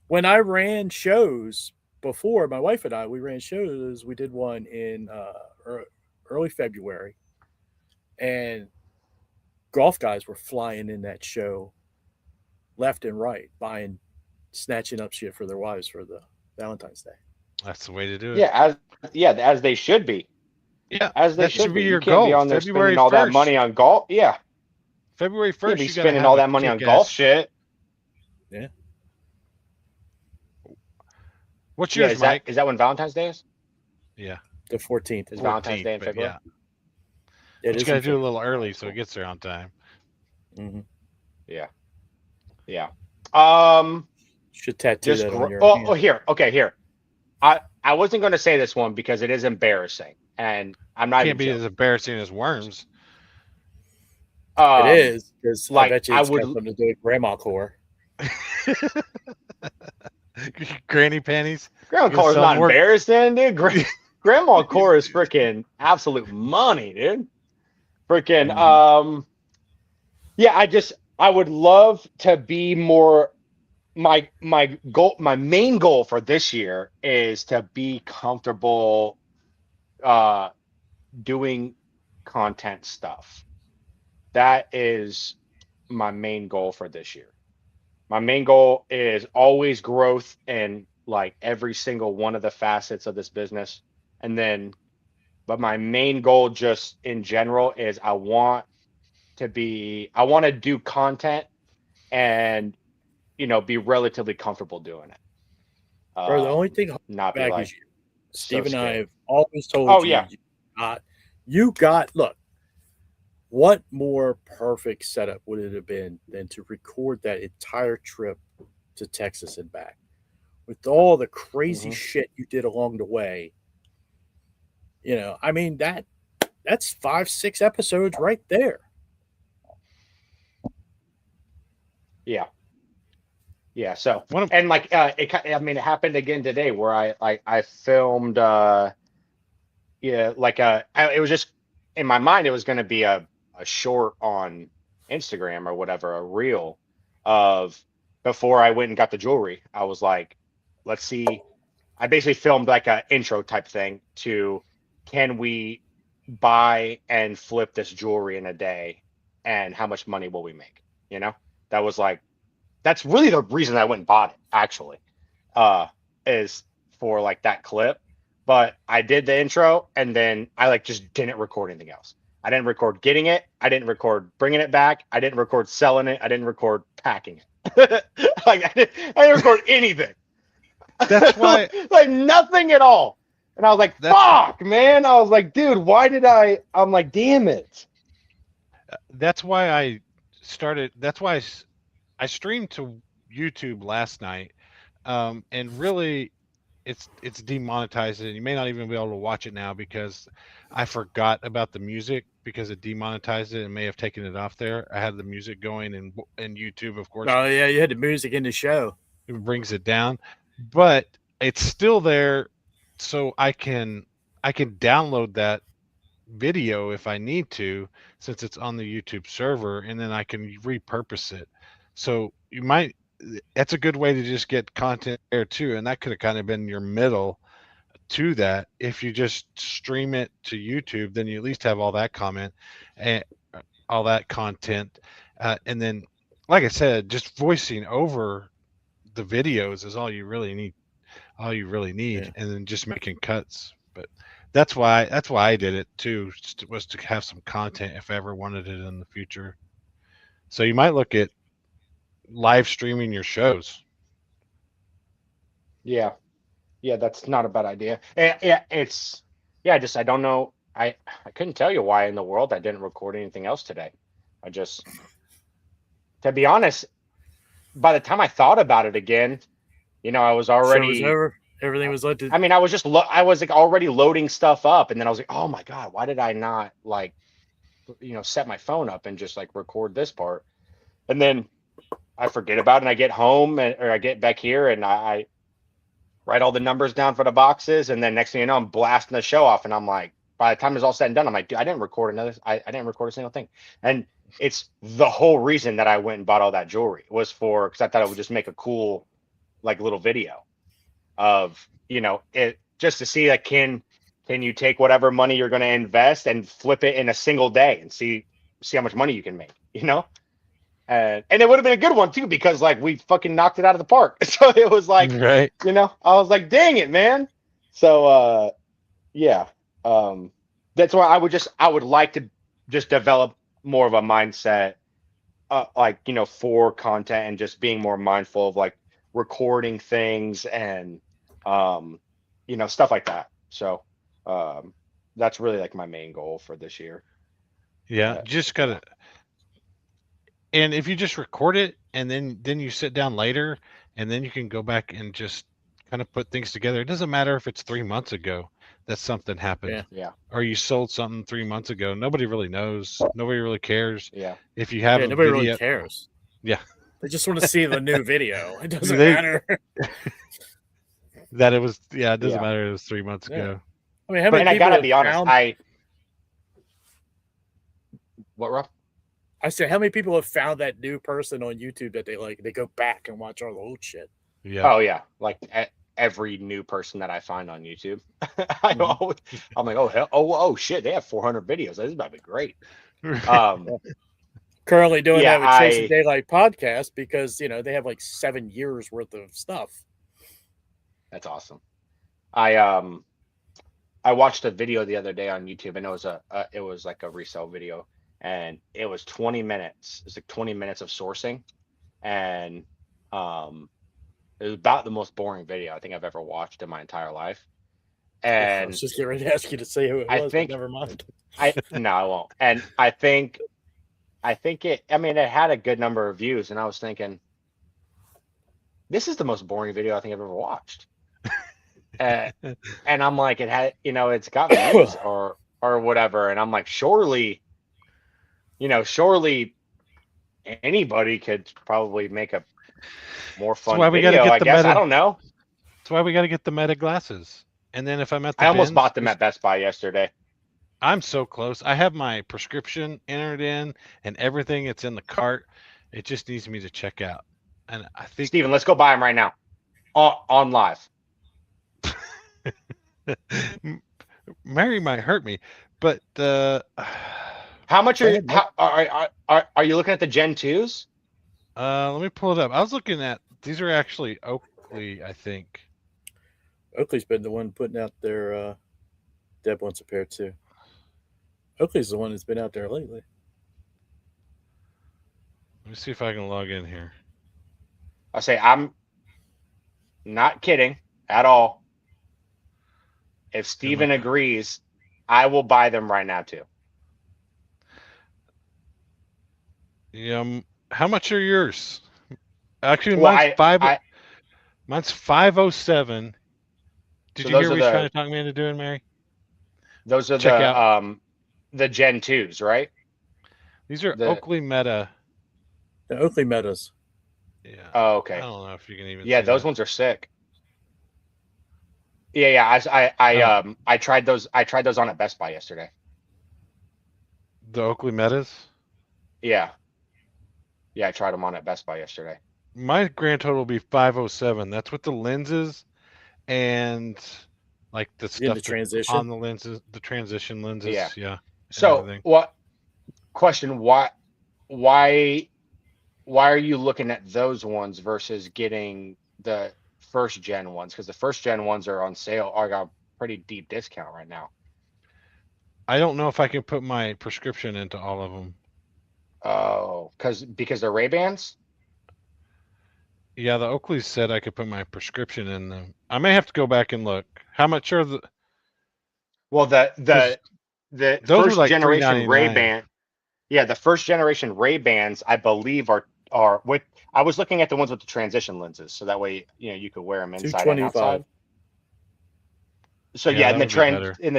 [SPEAKER 3] When I ran shows before, my wife and I, we ran shows. We did one in early February, and golf guys were flying in that show left and right, snatching up shit for their wives for the Valentine's Day.
[SPEAKER 2] That's the way to do it.
[SPEAKER 4] Yeah, as they should be.
[SPEAKER 2] Yeah,
[SPEAKER 4] As they
[SPEAKER 2] that
[SPEAKER 4] should be.
[SPEAKER 2] your
[SPEAKER 4] You can't be
[SPEAKER 2] goal.
[SPEAKER 4] on there
[SPEAKER 2] February
[SPEAKER 4] spending all that
[SPEAKER 2] 1st.
[SPEAKER 4] money on golf. Yeah,
[SPEAKER 2] February
[SPEAKER 4] you
[SPEAKER 2] 1st,
[SPEAKER 4] be
[SPEAKER 2] you gotta
[SPEAKER 4] spending
[SPEAKER 2] have
[SPEAKER 4] all
[SPEAKER 2] a
[SPEAKER 4] that money on
[SPEAKER 2] kick-ass-
[SPEAKER 4] golf shit.
[SPEAKER 2] What's
[SPEAKER 4] Yeah,
[SPEAKER 2] yours, Mike?
[SPEAKER 4] is that when Valentine's Day is?
[SPEAKER 2] Yeah,
[SPEAKER 3] The 14th.
[SPEAKER 4] Is Valentine's Day in
[SPEAKER 2] but
[SPEAKER 4] February?
[SPEAKER 2] Yeah,
[SPEAKER 3] It
[SPEAKER 2] but
[SPEAKER 3] is
[SPEAKER 2] you gotta
[SPEAKER 3] in
[SPEAKER 2] do a
[SPEAKER 3] February.
[SPEAKER 2] little early so it gets there on time.
[SPEAKER 3] Mhm.
[SPEAKER 4] Yeah.
[SPEAKER 3] Should tattoo
[SPEAKER 4] Just
[SPEAKER 3] that on your
[SPEAKER 4] oh,
[SPEAKER 3] hand.
[SPEAKER 4] here. I wasn't going to say this one because it is embarrassing, and I'm not
[SPEAKER 2] Can't
[SPEAKER 4] even
[SPEAKER 2] be as
[SPEAKER 4] joking.
[SPEAKER 2] embarrassing as worms.
[SPEAKER 3] It is because
[SPEAKER 4] like,
[SPEAKER 3] I bet you
[SPEAKER 4] I
[SPEAKER 3] it's
[SPEAKER 4] would-
[SPEAKER 3] got something to do with grandma core.
[SPEAKER 2] Granny panties.
[SPEAKER 4] Grandma
[SPEAKER 2] Get
[SPEAKER 4] core is
[SPEAKER 2] some
[SPEAKER 4] not
[SPEAKER 2] work.
[SPEAKER 4] embarrassing, dude. Grandma core is freaking absolute money, dude. Freaking
[SPEAKER 3] Mhm.
[SPEAKER 4] yeah. I would love to be more. My main goal for this year is to be comfortable doing content stuff. That is my main goal for this year. My main goal is always growth in like every single one of the facets of this business. But my main goal just in general is I want to do content and, you know, be relatively comfortable doing it.
[SPEAKER 3] Bro, the only thing holding
[SPEAKER 4] Not be
[SPEAKER 3] back
[SPEAKER 4] like
[SPEAKER 3] is you. Steve and I
[SPEAKER 4] scared.
[SPEAKER 3] have always told
[SPEAKER 4] Oh,
[SPEAKER 3] you,
[SPEAKER 4] yeah.
[SPEAKER 3] look, what more perfect setup would it have been than to record that entire trip to Texas and back with all the crazy
[SPEAKER 4] Mhm.
[SPEAKER 3] shit you did along the way? You know, I mean, that's 5-6 episodes right there.
[SPEAKER 4] Yeah. So
[SPEAKER 2] One of-
[SPEAKER 4] and like it happened again today where I filmed it was just in my mind it was going to be a short on Instagram or whatever, a reel of before I went and got the jewelry. I was like, let's see. I basically filmed like a intro type thing to can we buy and flip this jewelry in a day and how much money will we make? You know, that's really the reason I went and bought it actually, is for like that clip. But I did the intro and then I like just didn't record anything else. I didn't record getting it. I didn't record bringing it back. I didn't record selling it. I didn't record packing it. Like I didn't record anything.
[SPEAKER 2] That's why.
[SPEAKER 4] Like nothing at all. And I was like,
[SPEAKER 2] That's
[SPEAKER 4] fuck, man. I was like, dude, why did I'm like, damn it.
[SPEAKER 2] that's why I started. That's why I streamed to YouTube last night, and really, it's demonetized, and you may not even be able to watch it now because I forgot about the music because it demonetized it and may have taken it off there. I had the music going, and YouTube, of course,
[SPEAKER 3] Oh yeah, you had the music in the show.
[SPEAKER 2] it brings it down, but it's still there, so I can download that video if I need to, since it's on the YouTube server, and then I can repurpose it. So you might, that's a good way to just get content there too, and that could have kind of been your middle to that. If you just stream it to YouTube, then you at least have all that comment and all that content, and then, like I said, just voicing over the videos is all you really need.
[SPEAKER 3] Yeah.
[SPEAKER 2] And then just making cuts. But that's why I did it too, was to have some content if I ever wanted it in the future. So you might look at live streaming your shows.
[SPEAKER 4] Yeah. Yeah, that's not a bad idea. Yeah, I don't know. I couldn't tell you why in the world I didn't record anything else today. To be honest, by the time I thought about it again, I was
[SPEAKER 3] Show was
[SPEAKER 4] already.
[SPEAKER 3] over. Everything was led to.
[SPEAKER 4] I mean, I was like already loading stuff up, and then I was like, oh my god, why did I not like, set my phone up and just like record this part? And then I forget about it, and I get home or I get back here and I write all the numbers down for the boxes, and then next thing you know, I'm blasting the show off, and I'm like, by the time it's all said and done, I'm like, dude, I didn't record I didn't record a single thing. And it's the whole reason that I went and bought all that jewelry was because I thought it would just make a cool like little video of it, just to see like can you take whatever money you're going to invest and flip it in a single day and see how much money you can make, and it would have been a good one too, because like we fucking knocked it out of the park. So it was like,
[SPEAKER 2] Right.
[SPEAKER 4] I was like, dang it, man. So yeah, that's why I would like to just develop more of a mindset, like for content, and just being more mindful of like recording things and stuff like that. So that's really like my main goal for this year.
[SPEAKER 2] Yeah, just gotta. And if you just record it and then you sit down later and then you can go back and just kind of put things together. It doesn't matter if it's 3 months ago that something happened.
[SPEAKER 4] Yeah.
[SPEAKER 2] Or you sold something 3 months ago. Nobody really knows. Nobody really cares.
[SPEAKER 4] Yeah.
[SPEAKER 2] If you have a
[SPEAKER 3] nobody
[SPEAKER 2] video,
[SPEAKER 3] really cares.
[SPEAKER 2] Yeah.
[SPEAKER 3] They just want to see the new video. It doesn't
[SPEAKER 2] They-
[SPEAKER 3] matter.
[SPEAKER 2] that it was, it doesn't
[SPEAKER 4] Yeah.
[SPEAKER 2] matter. It was 3 months
[SPEAKER 3] Yeah.
[SPEAKER 2] ago.
[SPEAKER 3] I mean, how
[SPEAKER 4] And
[SPEAKER 3] many
[SPEAKER 4] I
[SPEAKER 3] people
[SPEAKER 4] gotta
[SPEAKER 3] have
[SPEAKER 4] be honest,
[SPEAKER 3] found-
[SPEAKER 4] what, Rob?
[SPEAKER 3] I said, how many people have found that new person on YouTube that they like? They go back and watch all the old shit.
[SPEAKER 2] Yeah.
[SPEAKER 4] Oh yeah, like every new person that I find on YouTube, I'm like, oh hell, oh shit, they have 400 videos. This is about to be great.
[SPEAKER 3] Currently doing
[SPEAKER 4] Yeah,
[SPEAKER 3] that with Chasing Daylight podcast because they have like 7 years worth of stuff.
[SPEAKER 4] That's awesome. I watched a video the other day on YouTube, and it was like a resale video, and it was 20 minutes. It's like 20 minutes of sourcing, and it was about the most boring video I think I've ever watched in my entire life.
[SPEAKER 3] I
[SPEAKER 4] And
[SPEAKER 3] was just getting ready to ask you to say who it
[SPEAKER 4] I
[SPEAKER 3] was,
[SPEAKER 4] think-
[SPEAKER 3] but never mind.
[SPEAKER 4] no, I won't. And I think it had a good number of views, and I was thinking, this is the most boring video I think I've ever watched. And I'm like, it had, it's got views or whatever. And I'm like, surely anybody could probably make a more fun
[SPEAKER 2] why we gotta
[SPEAKER 4] video,
[SPEAKER 2] get
[SPEAKER 4] I
[SPEAKER 2] the
[SPEAKER 4] guess.
[SPEAKER 2] meta-
[SPEAKER 4] I don't know.
[SPEAKER 2] That's why we got to get the Meta glasses. And then if I'm at the
[SPEAKER 4] I almost
[SPEAKER 2] bins,
[SPEAKER 4] bought them at Best Buy yesterday.
[SPEAKER 2] I'm so close. I have my prescription entered in and everything. It's in the cart. It just needs me to check out. And I think
[SPEAKER 4] Steven, let's go buy them right now. On live.
[SPEAKER 2] Mary might hurt me, but
[SPEAKER 4] How much
[SPEAKER 3] Go
[SPEAKER 4] are
[SPEAKER 3] ahead,
[SPEAKER 4] are you looking at the Gen 2s?
[SPEAKER 2] let me pull it up. I was looking at, these are actually Oakley, I think.
[SPEAKER 3] Oakley's been the one putting out their Deb wants a pair too. Oakley's the one that's been out there lately.
[SPEAKER 2] Let me see if I can log in here.
[SPEAKER 4] I say I'm not kidding at all. If Steven agrees, I will buy them right now too.
[SPEAKER 2] Yeah. How much are yours? Actually,
[SPEAKER 4] Well,
[SPEAKER 2] mine's 507. Did
[SPEAKER 4] So
[SPEAKER 2] you
[SPEAKER 4] those
[SPEAKER 2] hear
[SPEAKER 4] are
[SPEAKER 2] what he's
[SPEAKER 4] the-
[SPEAKER 2] trying to talk me into doing, Mary?
[SPEAKER 4] those are
[SPEAKER 2] Check out.
[SPEAKER 4] the Gen 2s, right?
[SPEAKER 2] These are
[SPEAKER 4] the-
[SPEAKER 2] Oakley Meta.
[SPEAKER 3] The Oakley Metas.
[SPEAKER 2] Yeah.
[SPEAKER 4] Oh,
[SPEAKER 2] I
[SPEAKER 4] okay.
[SPEAKER 2] don't know if you can even.
[SPEAKER 4] Yeah,
[SPEAKER 2] see
[SPEAKER 4] those
[SPEAKER 2] that.
[SPEAKER 4] ones are sick. Yeah. I tried those. I tried those on at Best Buy yesterday.
[SPEAKER 2] The Oakley Metas.
[SPEAKER 4] Yeah. I tried them on at Best Buy yesterday.
[SPEAKER 2] My grand total will be 507. That's with the lenses and like the
[SPEAKER 3] In
[SPEAKER 2] stuff
[SPEAKER 3] the transition.
[SPEAKER 2] on the lenses, the transition lenses.
[SPEAKER 4] Yeah.
[SPEAKER 2] Yeah. and
[SPEAKER 4] So
[SPEAKER 2] everything.
[SPEAKER 4] what? Question: Why are you looking at those ones versus getting the first gen ones? Because the first gen ones are on sale. I got a pretty deep discount right now.
[SPEAKER 2] I don't know if I can put my prescription into all of them.
[SPEAKER 4] Oh, because they're Ray-Bans.
[SPEAKER 2] Yeah, the Oakleys said I could put my prescription in them. I may have to go back and look. How much are the?
[SPEAKER 4] Well, the
[SPEAKER 2] 'Cause
[SPEAKER 4] the
[SPEAKER 2] those were
[SPEAKER 4] first
[SPEAKER 2] like
[SPEAKER 4] generation
[SPEAKER 2] $3.99.
[SPEAKER 4] Ray-Ban. Yeah, the first generation Ray-Bans, I believe, are with. I was looking at the ones with the transition lenses, so that way you could wear them inside and outside.
[SPEAKER 3] 225.
[SPEAKER 4] So
[SPEAKER 2] Yeah,
[SPEAKER 4] yeah,
[SPEAKER 2] that
[SPEAKER 4] in the
[SPEAKER 2] would be better.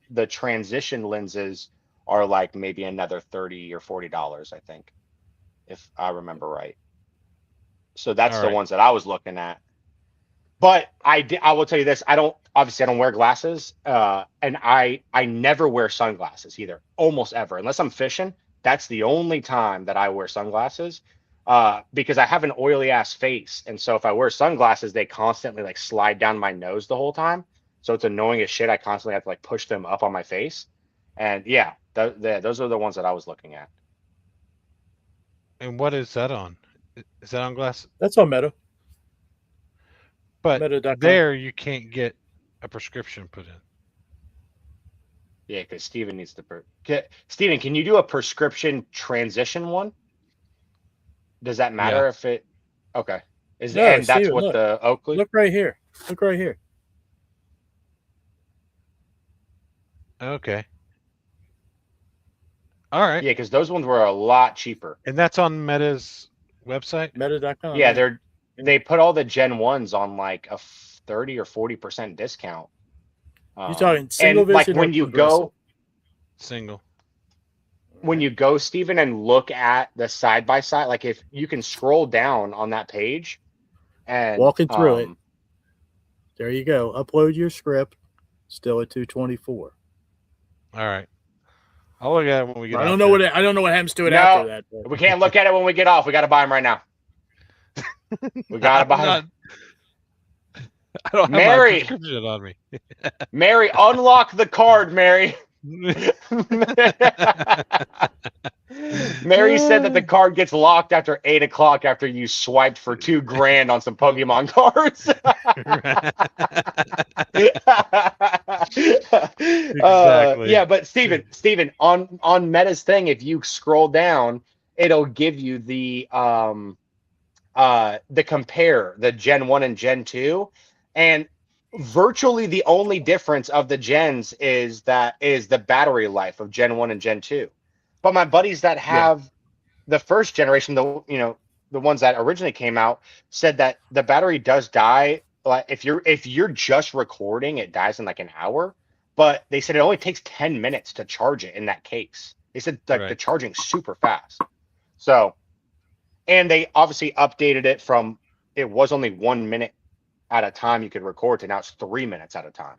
[SPEAKER 4] the transition lenses are like maybe another $30 or $40, I think, if I remember right. So that's
[SPEAKER 2] All
[SPEAKER 4] the
[SPEAKER 2] right.
[SPEAKER 4] ones that I was looking at. But I will tell you this, I don't wear glasses, and I never wear sunglasses either, almost ever, unless I'm fishing. That's the only time that I wear sunglasses, because I have an oily ass face, and so if I wear sunglasses, they constantly like slide down my nose the whole time, so it's annoying as shit. I constantly have to like push them up on my face, and yeah, those are the ones that I was looking at.
[SPEAKER 2] And what is that on? Is that on glass?
[SPEAKER 3] That's on Meta.
[SPEAKER 2] But
[SPEAKER 3] Meta.com.
[SPEAKER 2] there you can't get a prescription put in.
[SPEAKER 4] Yeah, because Steven needs to. Steven, can you do a prescription transition one? Does that matter if it? Okay.
[SPEAKER 3] No,
[SPEAKER 4] That's
[SPEAKER 3] Steven,
[SPEAKER 4] what
[SPEAKER 3] look.
[SPEAKER 4] the Oakley.
[SPEAKER 3] Look right here. Look right here.
[SPEAKER 2] Okay. All right.
[SPEAKER 4] Yeah, because those ones were a lot cheaper.
[SPEAKER 2] And that's on Meta's website?
[SPEAKER 3] Meta.com.
[SPEAKER 4] Yeah, they put all the Gen 1s on like a 30 or 40% discount.
[SPEAKER 3] You talking single
[SPEAKER 4] and like
[SPEAKER 3] vision
[SPEAKER 4] when
[SPEAKER 3] or
[SPEAKER 4] you
[SPEAKER 3] progressive?
[SPEAKER 2] Single.
[SPEAKER 4] Steven, and look at the side by side, like if you can scroll down on that page and
[SPEAKER 3] Walking through it. There you go. Upload your script. Still at 224.
[SPEAKER 2] All right. I'll look at it when we get
[SPEAKER 3] I
[SPEAKER 2] out
[SPEAKER 3] don't know
[SPEAKER 2] there.
[SPEAKER 3] what happens to it
[SPEAKER 4] No.
[SPEAKER 3] after that. but-
[SPEAKER 4] we can't look at it when we get off. We got to buy them right now. We got to buy them.
[SPEAKER 2] I don't have my
[SPEAKER 4] Mary.
[SPEAKER 2] prescription on me.
[SPEAKER 4] Mary, unlock the card, Mary. Mary said that the card gets locked after 8 o'clock after you swiped for $2,000 on some Pokemon cards.
[SPEAKER 2] Exactly.
[SPEAKER 4] Yeah, but Steven, on Meta's thing, if you scroll down, it'll give you the compare the Gen 1 and Gen 2, and virtually the only difference of the gens is the battery life of Gen 1 and Gen 2. But my buddies that have the first generation, the ones that originally came out, said that the battery does die. Like if you're just recording, it dies in like an hour. But they said it only takes 10 minutes to charge it in that case. They said like the charging's super fast. So, and they obviously updated it from it was only 1 minute at a time you could record to now it's 3 minutes at a time.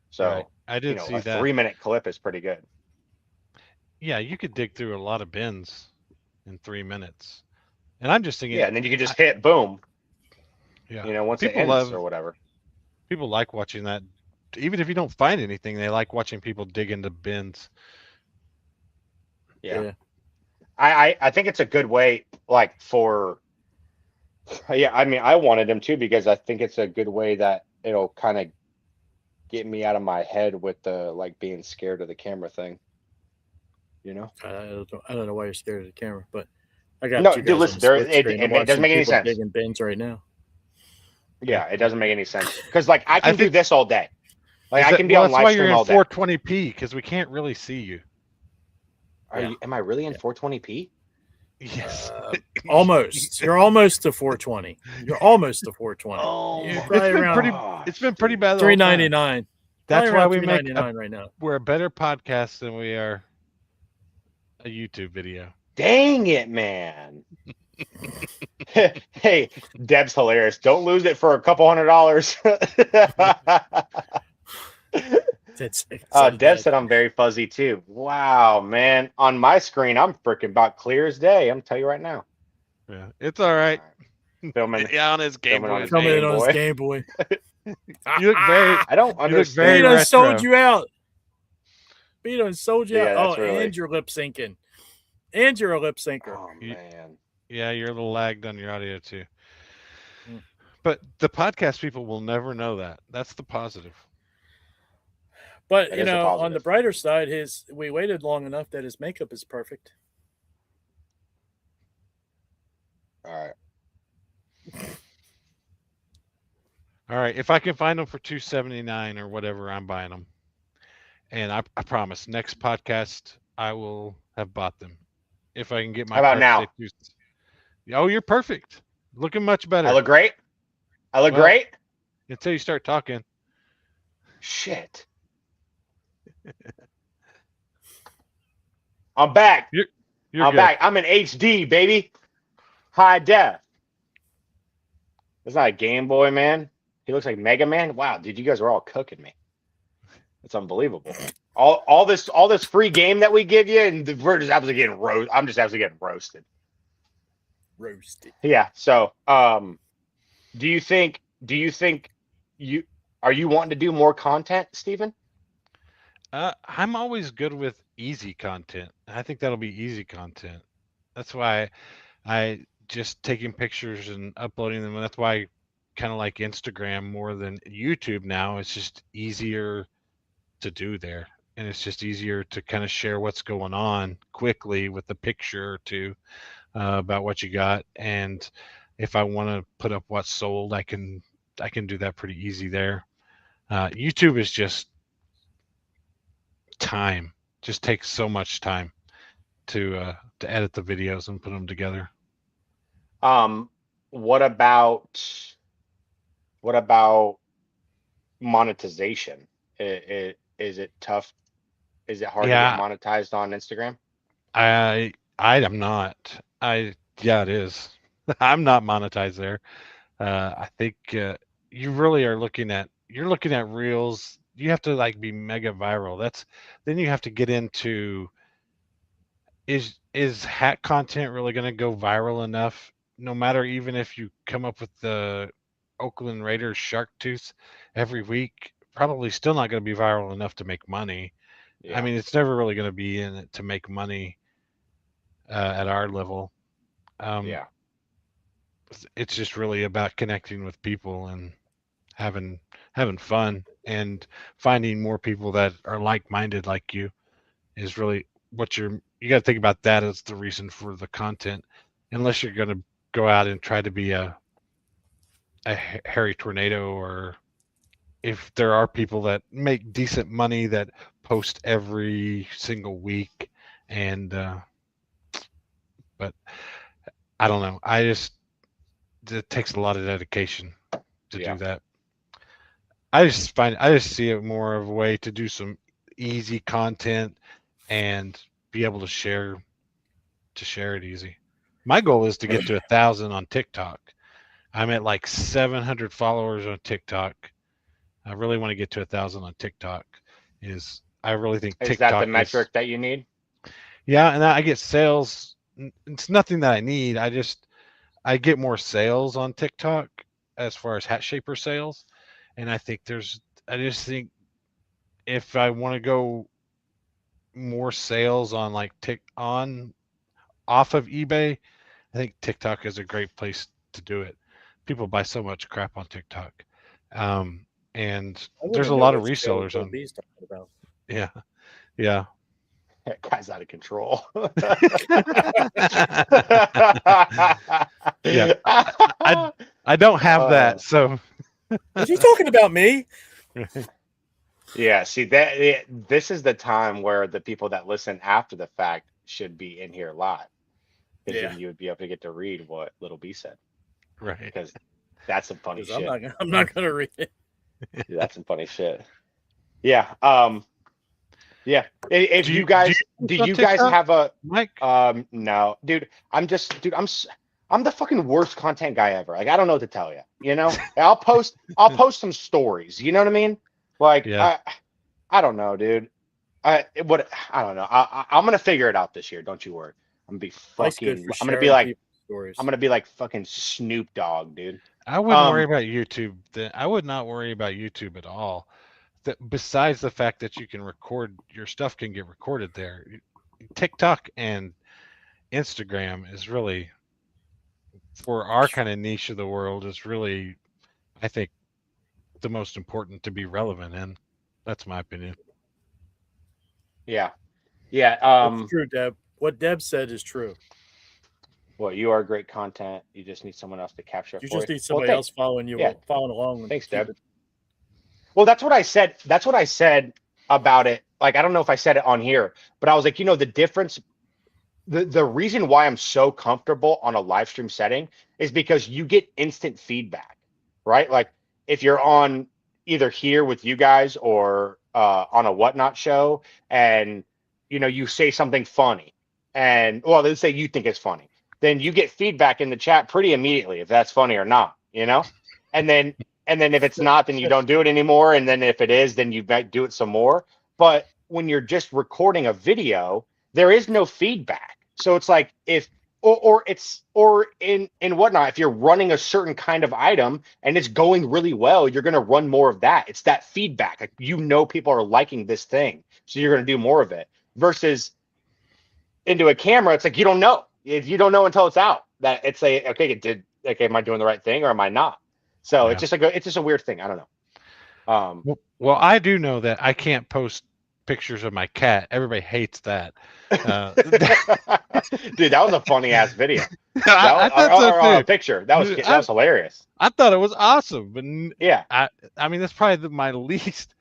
[SPEAKER 4] So
[SPEAKER 2] Right. I did see
[SPEAKER 4] a
[SPEAKER 2] that.
[SPEAKER 4] 3 minute clip is pretty good.
[SPEAKER 2] Yeah, you could dig through a lot of bins in 3 minutes. And I'm just thinking.
[SPEAKER 4] Yeah, and then you could just hit boom.
[SPEAKER 2] Yeah.
[SPEAKER 4] Once
[SPEAKER 2] People
[SPEAKER 4] it ends
[SPEAKER 2] love-
[SPEAKER 4] or whatever.
[SPEAKER 2] People like watching that. Even if you don't find anything, they like watching people dig into bins.
[SPEAKER 4] Yeah. I think it's a good way, like for. Yeah, I mean, I wanted him too because I think it's a good way that it'll kind of get me out of my head with the like being scared of the camera thing. You know?
[SPEAKER 3] I don't know why you're scared of the camera, but I got
[SPEAKER 4] No,
[SPEAKER 3] you guys
[SPEAKER 4] dude,
[SPEAKER 3] on
[SPEAKER 4] listen,
[SPEAKER 3] the split screen. I'm
[SPEAKER 4] it doesn't
[SPEAKER 3] watching
[SPEAKER 4] make any
[SPEAKER 3] people
[SPEAKER 4] sense.
[SPEAKER 3] digging bins right now.
[SPEAKER 4] Yeah, it doesn't make any sense. Because like I can do
[SPEAKER 2] think-
[SPEAKER 4] this all day. Like I can be
[SPEAKER 2] well,
[SPEAKER 4] on
[SPEAKER 2] that's why
[SPEAKER 4] live
[SPEAKER 2] you're
[SPEAKER 4] stream
[SPEAKER 2] in
[SPEAKER 4] all day.
[SPEAKER 2] 420p because we can't really see you.
[SPEAKER 4] Am I really in 420p?
[SPEAKER 2] Yes.
[SPEAKER 3] Almost. You're almost to 420. You're almost to 420.
[SPEAKER 4] Oh,
[SPEAKER 3] You're
[SPEAKER 4] my
[SPEAKER 2] It's
[SPEAKER 3] probably
[SPEAKER 2] been
[SPEAKER 3] around
[SPEAKER 2] pretty.
[SPEAKER 4] gosh,
[SPEAKER 2] It's been pretty
[SPEAKER 4] dude.
[SPEAKER 2] bad. The whole time.
[SPEAKER 3] $3.99.
[SPEAKER 2] That's why we make
[SPEAKER 3] $3.99 right now.
[SPEAKER 2] we're a better podcast than we are a YouTube video.
[SPEAKER 4] Dang it, man. Hey, Deb's hilarious. Don't lose it for a couple $100.
[SPEAKER 3] It's
[SPEAKER 4] Deb said I'm very fuzzy too. Wow, man. On my screen, I'm freaking about clear as day. I'm telling you right now.
[SPEAKER 2] Yeah, it's all right.
[SPEAKER 4] Filming.
[SPEAKER 2] Yeah, on his Game
[SPEAKER 4] Filming on
[SPEAKER 2] Boy.
[SPEAKER 4] his
[SPEAKER 3] coming in
[SPEAKER 4] Game
[SPEAKER 3] on his
[SPEAKER 4] Boy.
[SPEAKER 3] Game Boy.
[SPEAKER 2] You look very.
[SPEAKER 4] I don't
[SPEAKER 2] You look very
[SPEAKER 3] He
[SPEAKER 4] understand.
[SPEAKER 3] done
[SPEAKER 2] retro.
[SPEAKER 3] sold you out. He done sold you
[SPEAKER 4] Yeah,
[SPEAKER 3] out.
[SPEAKER 4] that's
[SPEAKER 3] Oh,
[SPEAKER 4] really-
[SPEAKER 3] and you're lip syncing. And you're a lip syncer.
[SPEAKER 4] Oh man.
[SPEAKER 2] Yeah, you're a little lagged on your audio too.
[SPEAKER 3] Mm.
[SPEAKER 2] But the podcast people will never know that. That's the positive.
[SPEAKER 3] But
[SPEAKER 4] That
[SPEAKER 3] you
[SPEAKER 4] is a
[SPEAKER 3] know, on
[SPEAKER 4] positive.
[SPEAKER 3] the brighter side, we waited long enough that his makeup is perfect.
[SPEAKER 4] All right.
[SPEAKER 2] All right, if I can find them for $279 or whatever, I'm buying them. And I promise, next podcast I will have bought them. If I can get my.
[SPEAKER 4] How about
[SPEAKER 2] parts
[SPEAKER 4] now?
[SPEAKER 2] Oh, you're perfect. Looking much better.
[SPEAKER 4] I look great. I look
[SPEAKER 2] Well,
[SPEAKER 4] great.
[SPEAKER 2] Until you start talking.
[SPEAKER 4] Shit. I'm back.
[SPEAKER 2] You're
[SPEAKER 4] I'm
[SPEAKER 2] good.
[SPEAKER 4] back. I'm in HD, baby. High def. That's not a Game Boy, man. He looks like Mega Man. Wow, dude, you guys are all cooking me. That's unbelievable. All this free game that we give you, and we're just absolutely getting roasted. I'm just absolutely getting roasted.
[SPEAKER 3] Roasted.
[SPEAKER 4] Yeah. So, do you think you wanting to do more content, Steven?
[SPEAKER 2] I'm always good with easy content. I think that'll be easy content. That's why I just taking pictures and uploading them. And that's why I kind of like Instagram more than YouTube now. It's just easier to do there. And it's just easier to kind of share what's going on quickly with a picture or two about what you got. And if I want to put up what's sold, I can do that pretty easy there. YouTube is just time. Just takes so much time to edit the videos and put them together.
[SPEAKER 4] What about monetization? Is it tough? Is it hard to
[SPEAKER 2] Yeah.
[SPEAKER 4] get monetized on Instagram?
[SPEAKER 2] I am not. Yeah, it is. I'm not monetized there. I think you really are looking at reels. You have to like be mega viral. Then you have to get into is hat content really going to go viral enough? No matter, even if you come up with the Oakland Raiders shark tooth every week, probably still not going to be viral enough to make money.
[SPEAKER 4] Yeah.
[SPEAKER 2] I mean, it's never really going to be in it to make money at our level.
[SPEAKER 4] Yeah.
[SPEAKER 2] It's just really about connecting with people and having fun and finding more people that are like-minded like you is really what you got to think about. That as the reason for the content, unless you're going to go out and try to be a Harry Tornado, or if there are people that make decent money that post every single week. And but I don't know, it takes a lot of dedication to
[SPEAKER 4] Yeah.
[SPEAKER 2] do that. I just see it more of a way to do some easy content and be able to share it easy. My goal is to get to 1,000 on TikTok. I'm at like 700 followers on TikTok. I really want to get to 1,000 on TikTok. I really think
[SPEAKER 4] Is
[SPEAKER 2] TikTok
[SPEAKER 4] that the metric that you need?
[SPEAKER 2] Yeah, and I get sales. It's nothing that I need. I get more sales on TikTok as far as hat shaper sales. And I just think if I want to go more sales on like off of eBay, I think TikTok is a great place to do it. People buy so much crap on TikTok. And
[SPEAKER 3] I
[SPEAKER 2] there's a
[SPEAKER 3] wanna know
[SPEAKER 2] lot of
[SPEAKER 3] what sales
[SPEAKER 2] resellers on.
[SPEAKER 3] B's talking about.
[SPEAKER 2] Yeah.
[SPEAKER 4] That guy's out of control.
[SPEAKER 2] Yeah, I don't have that, so
[SPEAKER 3] Is he talking about me?
[SPEAKER 4] Yeah, see this is the time where the people that listen after the fact should be in here live, because
[SPEAKER 3] Yeah.
[SPEAKER 4] then you would be able to get to read what Little B said,
[SPEAKER 2] right.
[SPEAKER 4] because that's some funny
[SPEAKER 3] 'Cause
[SPEAKER 4] shit.
[SPEAKER 3] I'm not gonna read it.
[SPEAKER 4] Yeah, that's some funny shit. Yeah. Yeah. If
[SPEAKER 2] Do
[SPEAKER 4] you
[SPEAKER 2] you
[SPEAKER 4] guys
[SPEAKER 2] post
[SPEAKER 4] do
[SPEAKER 2] on
[SPEAKER 4] you guys
[SPEAKER 2] TikTok,
[SPEAKER 4] have a
[SPEAKER 2] Mike?
[SPEAKER 4] no, dude, I'm the fucking worst content guy ever. Like, I don't know what to tell you. You know, I'll post some stories. You know what I mean? Like,
[SPEAKER 2] Yeah.
[SPEAKER 4] I don't know, dude. I don't know. I'm gonna figure it out this year. Don't you worry.
[SPEAKER 3] Life's good for
[SPEAKER 4] I'm gonna be
[SPEAKER 3] sharing
[SPEAKER 4] like
[SPEAKER 3] people's stories.
[SPEAKER 4] I'm gonna be like fucking Snoop Dogg, dude.
[SPEAKER 2] I wouldn't worry about YouTube. I would not worry about YouTube at all. Besides the fact that you can record, your stuff can get recorded there. TikTok and Instagram is really, for our kind of niche of the world, is really, I think, the most important to be relevant in. That's my opinion.
[SPEAKER 4] Yeah. Yeah.
[SPEAKER 3] It's true, Deb. What Deb said is true.
[SPEAKER 4] Well, you are great content. You just need someone else to capture it
[SPEAKER 3] You
[SPEAKER 4] for
[SPEAKER 3] just
[SPEAKER 4] you.
[SPEAKER 3] need somebody else following you,
[SPEAKER 4] Yeah.
[SPEAKER 3] following along. And
[SPEAKER 4] Thanks,
[SPEAKER 3] keep
[SPEAKER 4] Deb.
[SPEAKER 3] it-
[SPEAKER 4] Well, that's what I said. That's what I said about it. Like, I don't know if I said it on here, but I was like, the difference, the reason why I'm so comfortable on a live stream setting is because you get instant feedback, right? Like, if you're on either here with you guys or on a whatnot show, and you say something funny, and well, let's say you think it's funny, then you get feedback in the chat pretty immediately if that's funny or not, and then if it's not, then you don't do it anymore, and then if it is, then you might do it some more. But when you're just recording a video, there is no feedback. So it's like, if or in whatnot, if you're running a certain kind of item and it's going really well, you're going to run more of that. It's that feedback. Like, people are liking this thing, so you're going to do more of it. Versus into a camera, it's like, you don't know. If you don't know until it's out, that it's okay, am I doing the right thing or am I not? So
[SPEAKER 2] Yeah.
[SPEAKER 4] it's just a weird thing. I don't know.
[SPEAKER 2] Well, I do know that I can't post pictures of my cat. Everybody hates that.
[SPEAKER 4] Dude, that was a funny ass video.
[SPEAKER 2] I thought so too.
[SPEAKER 4] Picture. That was hilarious.
[SPEAKER 2] I thought it was awesome, but
[SPEAKER 4] Yeah.
[SPEAKER 2] I mean, that's probably my least.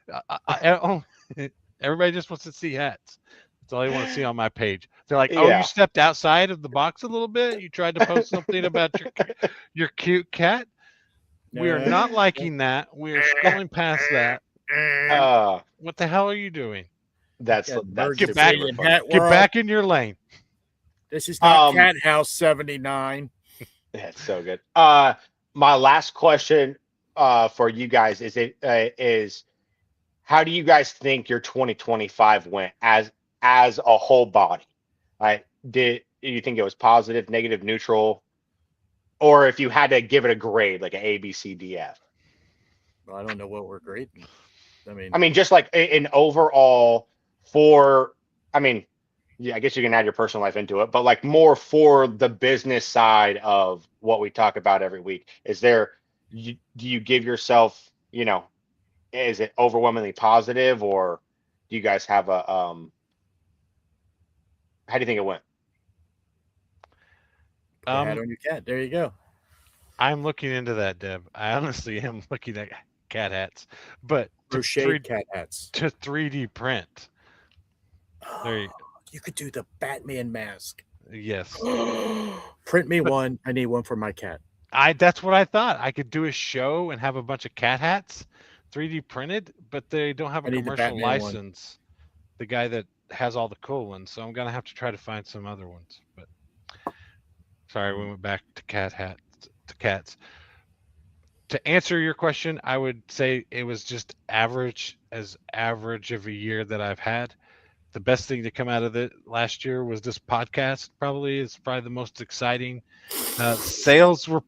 [SPEAKER 2] Everybody just wants to see hats. That's all they want to see on my page. They're like, "Oh,
[SPEAKER 4] Yeah.
[SPEAKER 2] you stepped outside of the box a little bit. You tried to post something about your cute cat." We are not liking that. We are scrolling past that. What the hell are you doing?
[SPEAKER 4] That's
[SPEAKER 2] Get back, get back in your lane.
[SPEAKER 3] This is not Cat House 79.
[SPEAKER 4] That's so good. My last question for you guys is how do you guys think your 2025 went as a whole body? Do you think it was positive, negative, neutral, or if you had to give it a grade, like an A, B, C, D, F?
[SPEAKER 3] Well, I don't know what we're grading.
[SPEAKER 4] I mean, just like an overall yeah, I guess you can add your personal life into it, but like more for the business side of what we talk about every week. Do you give yourself, is it overwhelmingly positive, or do you guys have a, how do you think it went?
[SPEAKER 3] Put a hat on your cat. There you go.
[SPEAKER 2] I'm looking into that, Deb. I honestly am looking at cat hats, but
[SPEAKER 3] Crochet cat hats
[SPEAKER 2] to 3D print.
[SPEAKER 3] You could do the Batman mask.
[SPEAKER 2] Yes.
[SPEAKER 3] Print me one. I need one for my cat.
[SPEAKER 2] That's what I thought. I could do a show and have a bunch of cat hats 3D printed, but they don't have a commercial license. The guy that has all the cool ones, so I'm gonna have to try to find some other ones. But sorry, we went back to cats. To answer your question, I would say it was just average of a year that I've had. The best thing to come out of it last year was this podcast. It's probably the most exciting. Sales were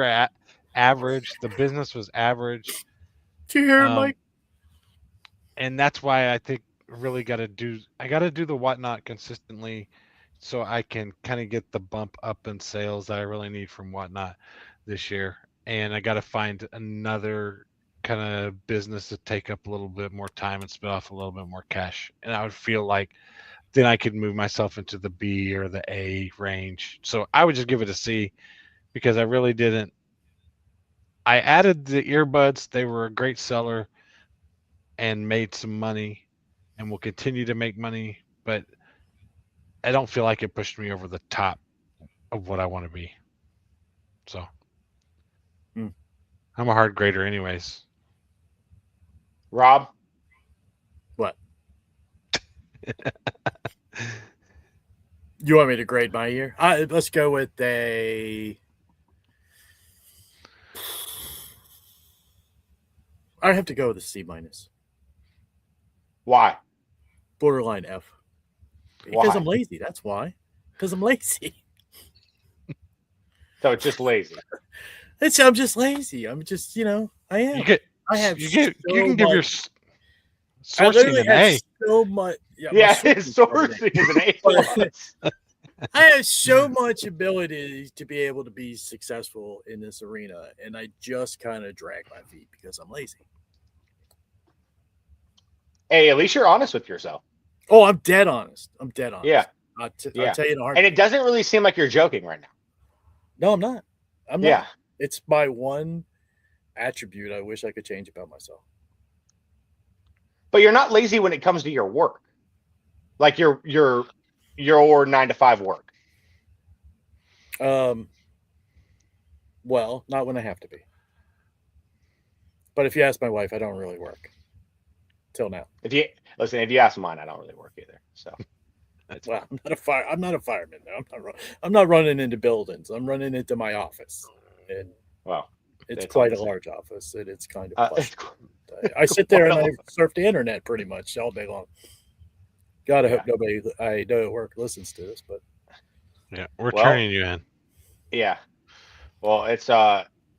[SPEAKER 2] at average. The business was average.
[SPEAKER 3] Do you hear him, Mike?
[SPEAKER 2] And that's why I think really I got to do the whatnot consistently, so I can kind of get the bump up in sales that I really need from whatnot this year. And I got to find another kind of business to take up a little bit more time and spit off a little bit more cash. And I would feel like then I could move myself into the B or the A range. So I would just give it a C because I really didn't. I added the earbuds. They were a great seller and made some money and will continue to make money, but I don't feel like it pushed me over the top of what I want to be. So I'm a hard grader anyways.
[SPEAKER 4] Rob,
[SPEAKER 3] What? You want me to grade my year? Let's go with a. I have to go with a C minus,
[SPEAKER 4] why?
[SPEAKER 3] borderline F, because
[SPEAKER 4] Why?
[SPEAKER 3] I'm lazy. That's why. Because I'm lazy.
[SPEAKER 4] So it's just lazy.
[SPEAKER 3] I'm just lazy. I'm just I am.
[SPEAKER 2] You get
[SPEAKER 3] I have.
[SPEAKER 2] you
[SPEAKER 3] so
[SPEAKER 2] can give your
[SPEAKER 3] much- I
[SPEAKER 2] sourcing
[SPEAKER 3] literally
[SPEAKER 2] an
[SPEAKER 3] have
[SPEAKER 2] A.
[SPEAKER 3] so much. Yeah, my
[SPEAKER 4] Yeah,
[SPEAKER 3] sourcing
[SPEAKER 4] his
[SPEAKER 3] is covered in
[SPEAKER 4] sourcing is an A+.
[SPEAKER 3] I have so much ability to be able to be successful in this arena, and I just kind of drag my feet because I'm lazy.
[SPEAKER 4] Hey, at least you're honest with yourself.
[SPEAKER 3] Oh, I'm dead honest. I'm dead honest.
[SPEAKER 4] Yeah.
[SPEAKER 3] I'll
[SPEAKER 4] Yeah.
[SPEAKER 3] tell you in a
[SPEAKER 4] And
[SPEAKER 3] heartbeat.
[SPEAKER 4] it doesn't really seem like you're joking right now.
[SPEAKER 3] No, I'm not. I'm not.
[SPEAKER 4] Yeah.
[SPEAKER 3] It's my one attribute I wish I could change about myself.
[SPEAKER 4] But you're not lazy when it comes to your work. Like your 9-to-5 work.
[SPEAKER 3] Well, not when I have to be. But if you ask my wife, I don't really work. Till now.
[SPEAKER 4] If you ask mine, I don't really work either. So
[SPEAKER 3] Well, I'm not a fireman. No. I'm not running into buildings. I'm running into my office, and
[SPEAKER 4] well,
[SPEAKER 3] it's
[SPEAKER 4] It's
[SPEAKER 3] quite a
[SPEAKER 4] amazing.
[SPEAKER 3] large office, and it's kind of plush.
[SPEAKER 4] it's
[SPEAKER 3] I sit there and I
[SPEAKER 4] quite a-
[SPEAKER 3] surf the internet pretty much all day long. Gotta hope
[SPEAKER 4] Yeah.
[SPEAKER 3] nobody I know at work listens to this, but
[SPEAKER 2] Yeah, we're
[SPEAKER 4] Well,
[SPEAKER 2] turning you in.
[SPEAKER 4] yeah. Well, it's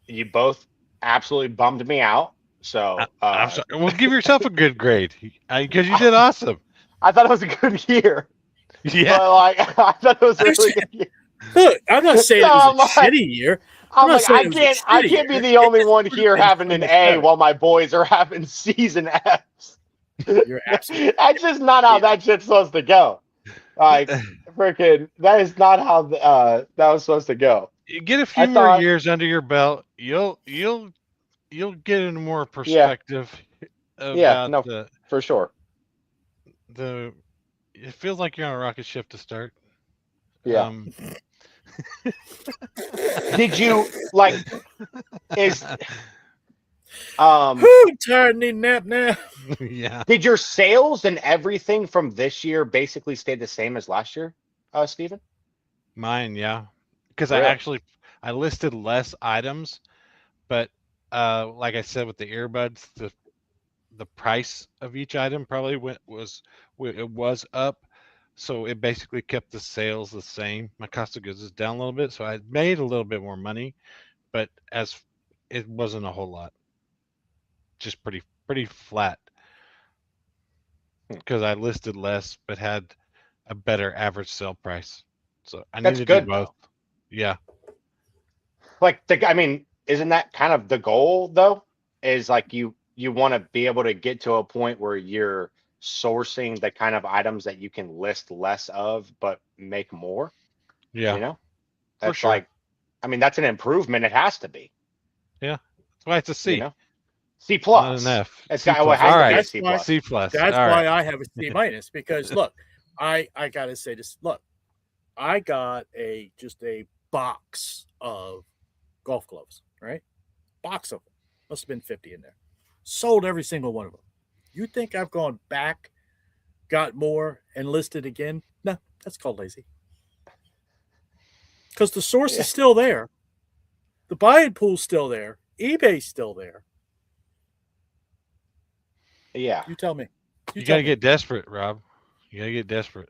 [SPEAKER 4] you both absolutely bummed me out. So
[SPEAKER 2] I'm sorry. Well, give yourself a good grade because you did awesome.
[SPEAKER 4] I thought it was a good year.
[SPEAKER 2] Yeah,
[SPEAKER 4] But like I thought it was a really good year.
[SPEAKER 3] look, I'm not saying it
[SPEAKER 4] No,
[SPEAKER 3] was a
[SPEAKER 4] I'm not.
[SPEAKER 3] shitty year.
[SPEAKER 4] I'm
[SPEAKER 3] not
[SPEAKER 4] like,
[SPEAKER 3] saying
[SPEAKER 4] I
[SPEAKER 3] it was a
[SPEAKER 4] can't
[SPEAKER 3] shitty
[SPEAKER 4] be
[SPEAKER 3] year.
[SPEAKER 4] the only
[SPEAKER 3] It
[SPEAKER 4] one
[SPEAKER 3] just
[SPEAKER 4] here
[SPEAKER 3] would've been
[SPEAKER 4] having
[SPEAKER 3] so
[SPEAKER 4] an
[SPEAKER 3] much
[SPEAKER 4] A
[SPEAKER 3] better.
[SPEAKER 4] while my boys are having C's and F's.
[SPEAKER 3] You're absolutely
[SPEAKER 4] That's just not how that shit's supposed to go. Like freaking, that is not how that was supposed to go.
[SPEAKER 2] you get a
[SPEAKER 4] I
[SPEAKER 2] few more
[SPEAKER 4] thought-
[SPEAKER 2] years under your belt, you'll get a more
[SPEAKER 4] Yeah.
[SPEAKER 2] perspective
[SPEAKER 4] Yeah,
[SPEAKER 2] about
[SPEAKER 4] no, for sure.
[SPEAKER 2] the. It feels like you're on a rocket ship to start.
[SPEAKER 4] Yeah.
[SPEAKER 2] Um,
[SPEAKER 4] Did you like? Is
[SPEAKER 3] I'm tired and need a nap now.
[SPEAKER 2] yeah.
[SPEAKER 4] did your sales and everything from this year basically stay the same as last year, Steven?
[SPEAKER 2] Mine, yeah. Because
[SPEAKER 4] Really?
[SPEAKER 2] I listed less items, but like I said with the earbuds, the price of each item probably was up, so it basically kept the sales the same. My cost of goods is down a little bit, so I made a little bit more money, but it wasn't a whole lot. Just pretty flat because I listed less but had a better average sale price. So I need
[SPEAKER 4] That's
[SPEAKER 2] to
[SPEAKER 4] good,
[SPEAKER 2] do both.
[SPEAKER 4] though.
[SPEAKER 2] Yeah.
[SPEAKER 4] Like I mean, isn't that kind of the goal though? Is like you want to be able to get to a point where you're sourcing the kind of items that you can list less of but make more.
[SPEAKER 2] Yeah.
[SPEAKER 4] You know,
[SPEAKER 2] For
[SPEAKER 4] that's
[SPEAKER 2] sure.
[SPEAKER 4] like, I mean, that's an improvement. It has to be.
[SPEAKER 2] That's why it's a C.
[SPEAKER 4] You know, C
[SPEAKER 2] Not
[SPEAKER 4] plus.
[SPEAKER 2] an F.
[SPEAKER 4] It's
[SPEAKER 2] C
[SPEAKER 4] got, well,
[SPEAKER 2] plus.
[SPEAKER 4] it has
[SPEAKER 2] All
[SPEAKER 4] to
[SPEAKER 2] right.
[SPEAKER 4] be a
[SPEAKER 3] That's
[SPEAKER 4] C
[SPEAKER 3] why-
[SPEAKER 4] plus.
[SPEAKER 2] C plus.
[SPEAKER 3] That's
[SPEAKER 2] All
[SPEAKER 3] why
[SPEAKER 2] right.
[SPEAKER 3] I have a C minus because look, I gotta say this. Look, I got just a box of golf gloves, right? Box of them. Must have been 50 in there. Sold every single one of them. You think I've gone back, got more, and listed again? No, that's called lazy. Because the source
[SPEAKER 4] Yeah.
[SPEAKER 3] is still there. The buy-in pool's still there. eBay's still there.
[SPEAKER 4] Yeah.
[SPEAKER 3] You tell me.
[SPEAKER 2] You
[SPEAKER 3] tell
[SPEAKER 2] gotta
[SPEAKER 3] me.
[SPEAKER 2] get desperate, Rob. You gotta get desperate.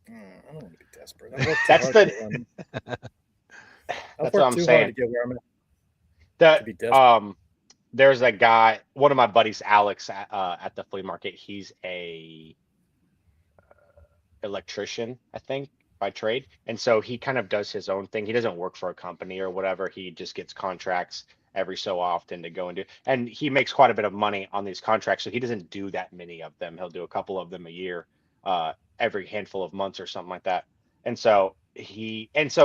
[SPEAKER 3] I don't want to be desperate. I worked too
[SPEAKER 4] That's
[SPEAKER 3] hard
[SPEAKER 4] the-
[SPEAKER 3] to get where I'm at. I've
[SPEAKER 4] That's
[SPEAKER 3] worked
[SPEAKER 4] what I'm
[SPEAKER 3] too hard
[SPEAKER 4] saying.
[SPEAKER 3] to get where I'm at.
[SPEAKER 4] The
[SPEAKER 3] To be desperate.
[SPEAKER 4] There's a guy, one of my buddies, Alex, at the flea market. He's a electrician, I think, by trade, and so he kind of does his own thing. He doesn't work for a company or whatever. He just gets contracts every so often to go and do. And he makes quite a bit of money on these contracts, so he doesn't do that many of them. He'll do a couple of them a year, every handful of months or something like that. And so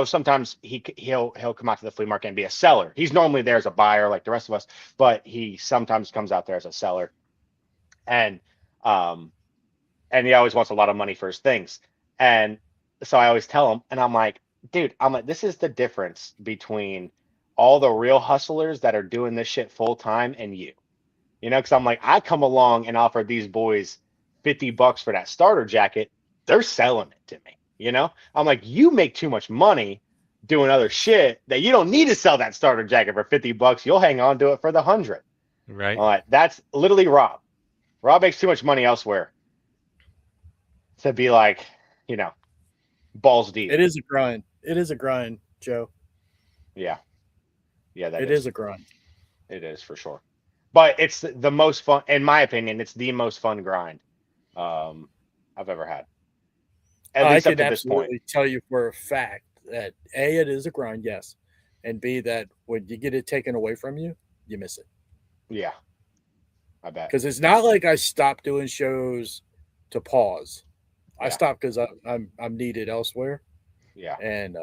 [SPEAKER 4] sometimes he'll come out to the flea market and be a seller. He's normally there as a buyer like the rest of us, but he sometimes comes out there as a seller. And he always wants a lot of money for his things. And so I always tell him, and I'm like, dude, this is the difference between all the real hustlers that are doing this shit full time and you, because I'm like, I come along and offer these boys $50 for that starter jacket. They're selling it to me. I'm like, you make too much money doing other shit that you don't need to sell that starter jacket for $50. You'll hang on to it for the 100.
[SPEAKER 2] Right.
[SPEAKER 4] All right. That's literally Rob. Rob makes too much money elsewhere to be like, balls deep.
[SPEAKER 3] It is a grind. It is a grind, Joe.
[SPEAKER 4] Yeah. Yeah.
[SPEAKER 3] It is a grind.
[SPEAKER 4] It is for sure. But it's the most fun, in my opinion, it's the most fun grind I've ever had. At least
[SPEAKER 3] I
[SPEAKER 4] up
[SPEAKER 3] can
[SPEAKER 4] to this point.
[SPEAKER 3] absolutely tell you for a fact that A, it is a grind, yes. And B, that when you get it taken away from you, you miss it.
[SPEAKER 4] Yeah. I bet.
[SPEAKER 3] Because it's not like I stopped doing shows to pause. I stopped because I'm needed elsewhere.
[SPEAKER 4] Yeah.
[SPEAKER 3] And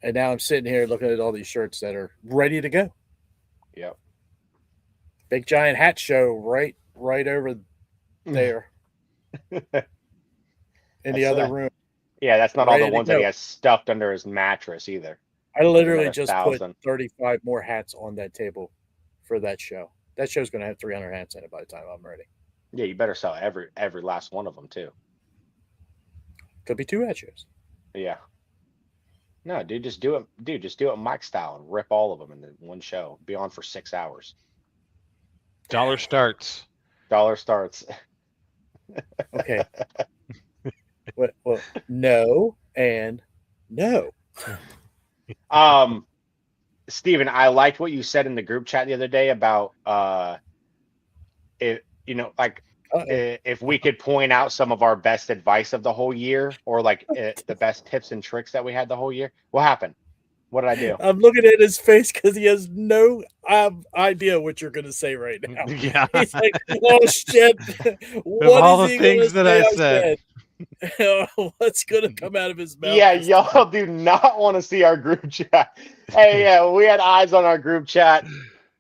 [SPEAKER 3] now I'm sitting here looking at all these shirts that are ready to go.
[SPEAKER 4] Yep.
[SPEAKER 3] Big giant hat show right over there. In the other room.
[SPEAKER 4] Yeah, that's not all the
[SPEAKER 3] Ready to
[SPEAKER 4] ones that he
[SPEAKER 3] go.
[SPEAKER 4] has stuffed under his mattress either.
[SPEAKER 3] I literally
[SPEAKER 4] Another
[SPEAKER 3] just
[SPEAKER 4] 1,000.
[SPEAKER 3] put 35 more hats on that table for that show. That show's going to have 300 hats in it by the time I'm ready.
[SPEAKER 4] Yeah, you better sell every last one of them too.
[SPEAKER 3] Could be 2 hat shows.
[SPEAKER 4] Yeah. No, dude, just do it. Dude, just do it Mike style and rip all of them in the one show. Be on for 6 hours.
[SPEAKER 2] Dollar starts.
[SPEAKER 4] Dollar starts.
[SPEAKER 3] Okay. Well, no and no.
[SPEAKER 4] Steven, I liked what you said in the group chat the other day about if we could point out some of our best advice of the whole year, or the best tips and tricks that we had the whole year. What happened? What did I do?
[SPEAKER 3] I'm looking at his face because he has no idea what you're going to say right now.
[SPEAKER 2] Yeah.
[SPEAKER 3] He's like, oh, shit. What
[SPEAKER 2] all
[SPEAKER 3] is
[SPEAKER 2] the
[SPEAKER 3] he gonna
[SPEAKER 2] things that
[SPEAKER 3] say
[SPEAKER 2] I said.
[SPEAKER 3] What's going to come out of his mouth?
[SPEAKER 4] Yeah, y'all do not want to see our group chat. Hey, yeah, we had eyes on our group chat.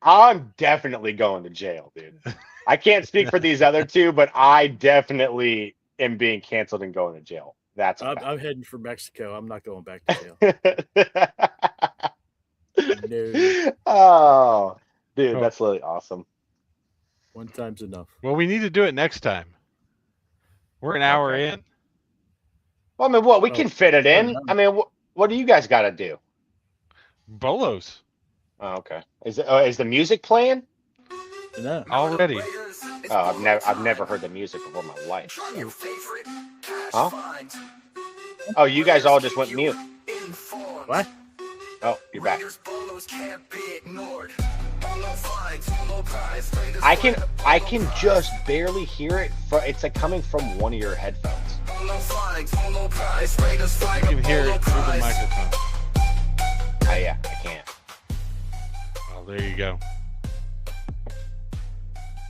[SPEAKER 4] I'm definitely going to jail, dude. I can't speak for these other two, but I definitely am being canceled and going to jail. That's
[SPEAKER 3] I'm heading for Mexico. I'm not going back to jail. No.
[SPEAKER 4] Oh, dude, that's really awesome.
[SPEAKER 3] One time's enough.
[SPEAKER 2] Well, we need to do it next time. We're an hour in.
[SPEAKER 4] Well, I mean, we can fit it in. I mean, what do you guys got to do?
[SPEAKER 2] Bolos.
[SPEAKER 4] Oh, okay. Is the music playing?
[SPEAKER 3] No.
[SPEAKER 2] Already.
[SPEAKER 4] Oh, I've never heard the music before in my life. Huh? Oh, you guys all just went mute.
[SPEAKER 3] What?
[SPEAKER 4] Oh, you're back. I can just barely hear it. It's like coming from one of your headphones.
[SPEAKER 2] You can hear it through the microphone.
[SPEAKER 4] Oh yeah, I can't.
[SPEAKER 2] Oh, there you go.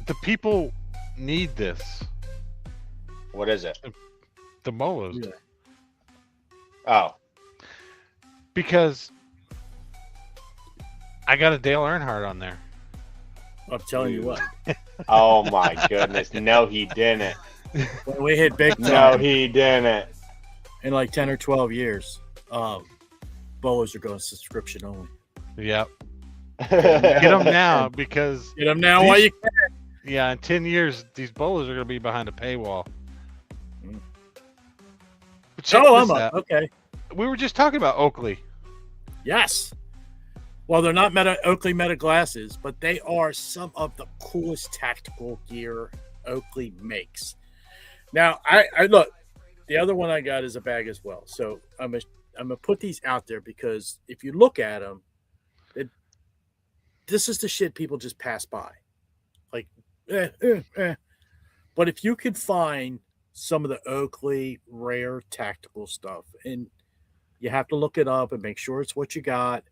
[SPEAKER 2] The people need this.
[SPEAKER 4] What is it?
[SPEAKER 2] The Molos.
[SPEAKER 3] Yeah.
[SPEAKER 4] Oh.
[SPEAKER 2] Because I got a Dale Earnhardt on there.
[SPEAKER 3] I'm telling you what.
[SPEAKER 4] Oh my goodness. No, he didn't.
[SPEAKER 3] When we hit big time
[SPEAKER 4] No, he didn't.
[SPEAKER 3] in like 10 or 12 years, bolos are going subscription only.
[SPEAKER 2] Yep. Get them now because
[SPEAKER 3] Get them now while you can.
[SPEAKER 2] yeah, in 10 years these bolos are going to be behind a paywall. But check
[SPEAKER 3] Oh,
[SPEAKER 2] this
[SPEAKER 3] I'm
[SPEAKER 2] out.
[SPEAKER 3] up. Okay.
[SPEAKER 2] We were just talking about Oakley.
[SPEAKER 3] Yes. Well, they're not Oakley Meta glasses, but they are some of the coolest tactical gear Oakley makes. Now, I look, the other one I got is a bag as well. So I'm gonna put these out there because if you look at them, this is the shit people just pass by. Like, But if you could find some of the Oakley rare tactical stuff, and you have to look it up and make sure it's what you got,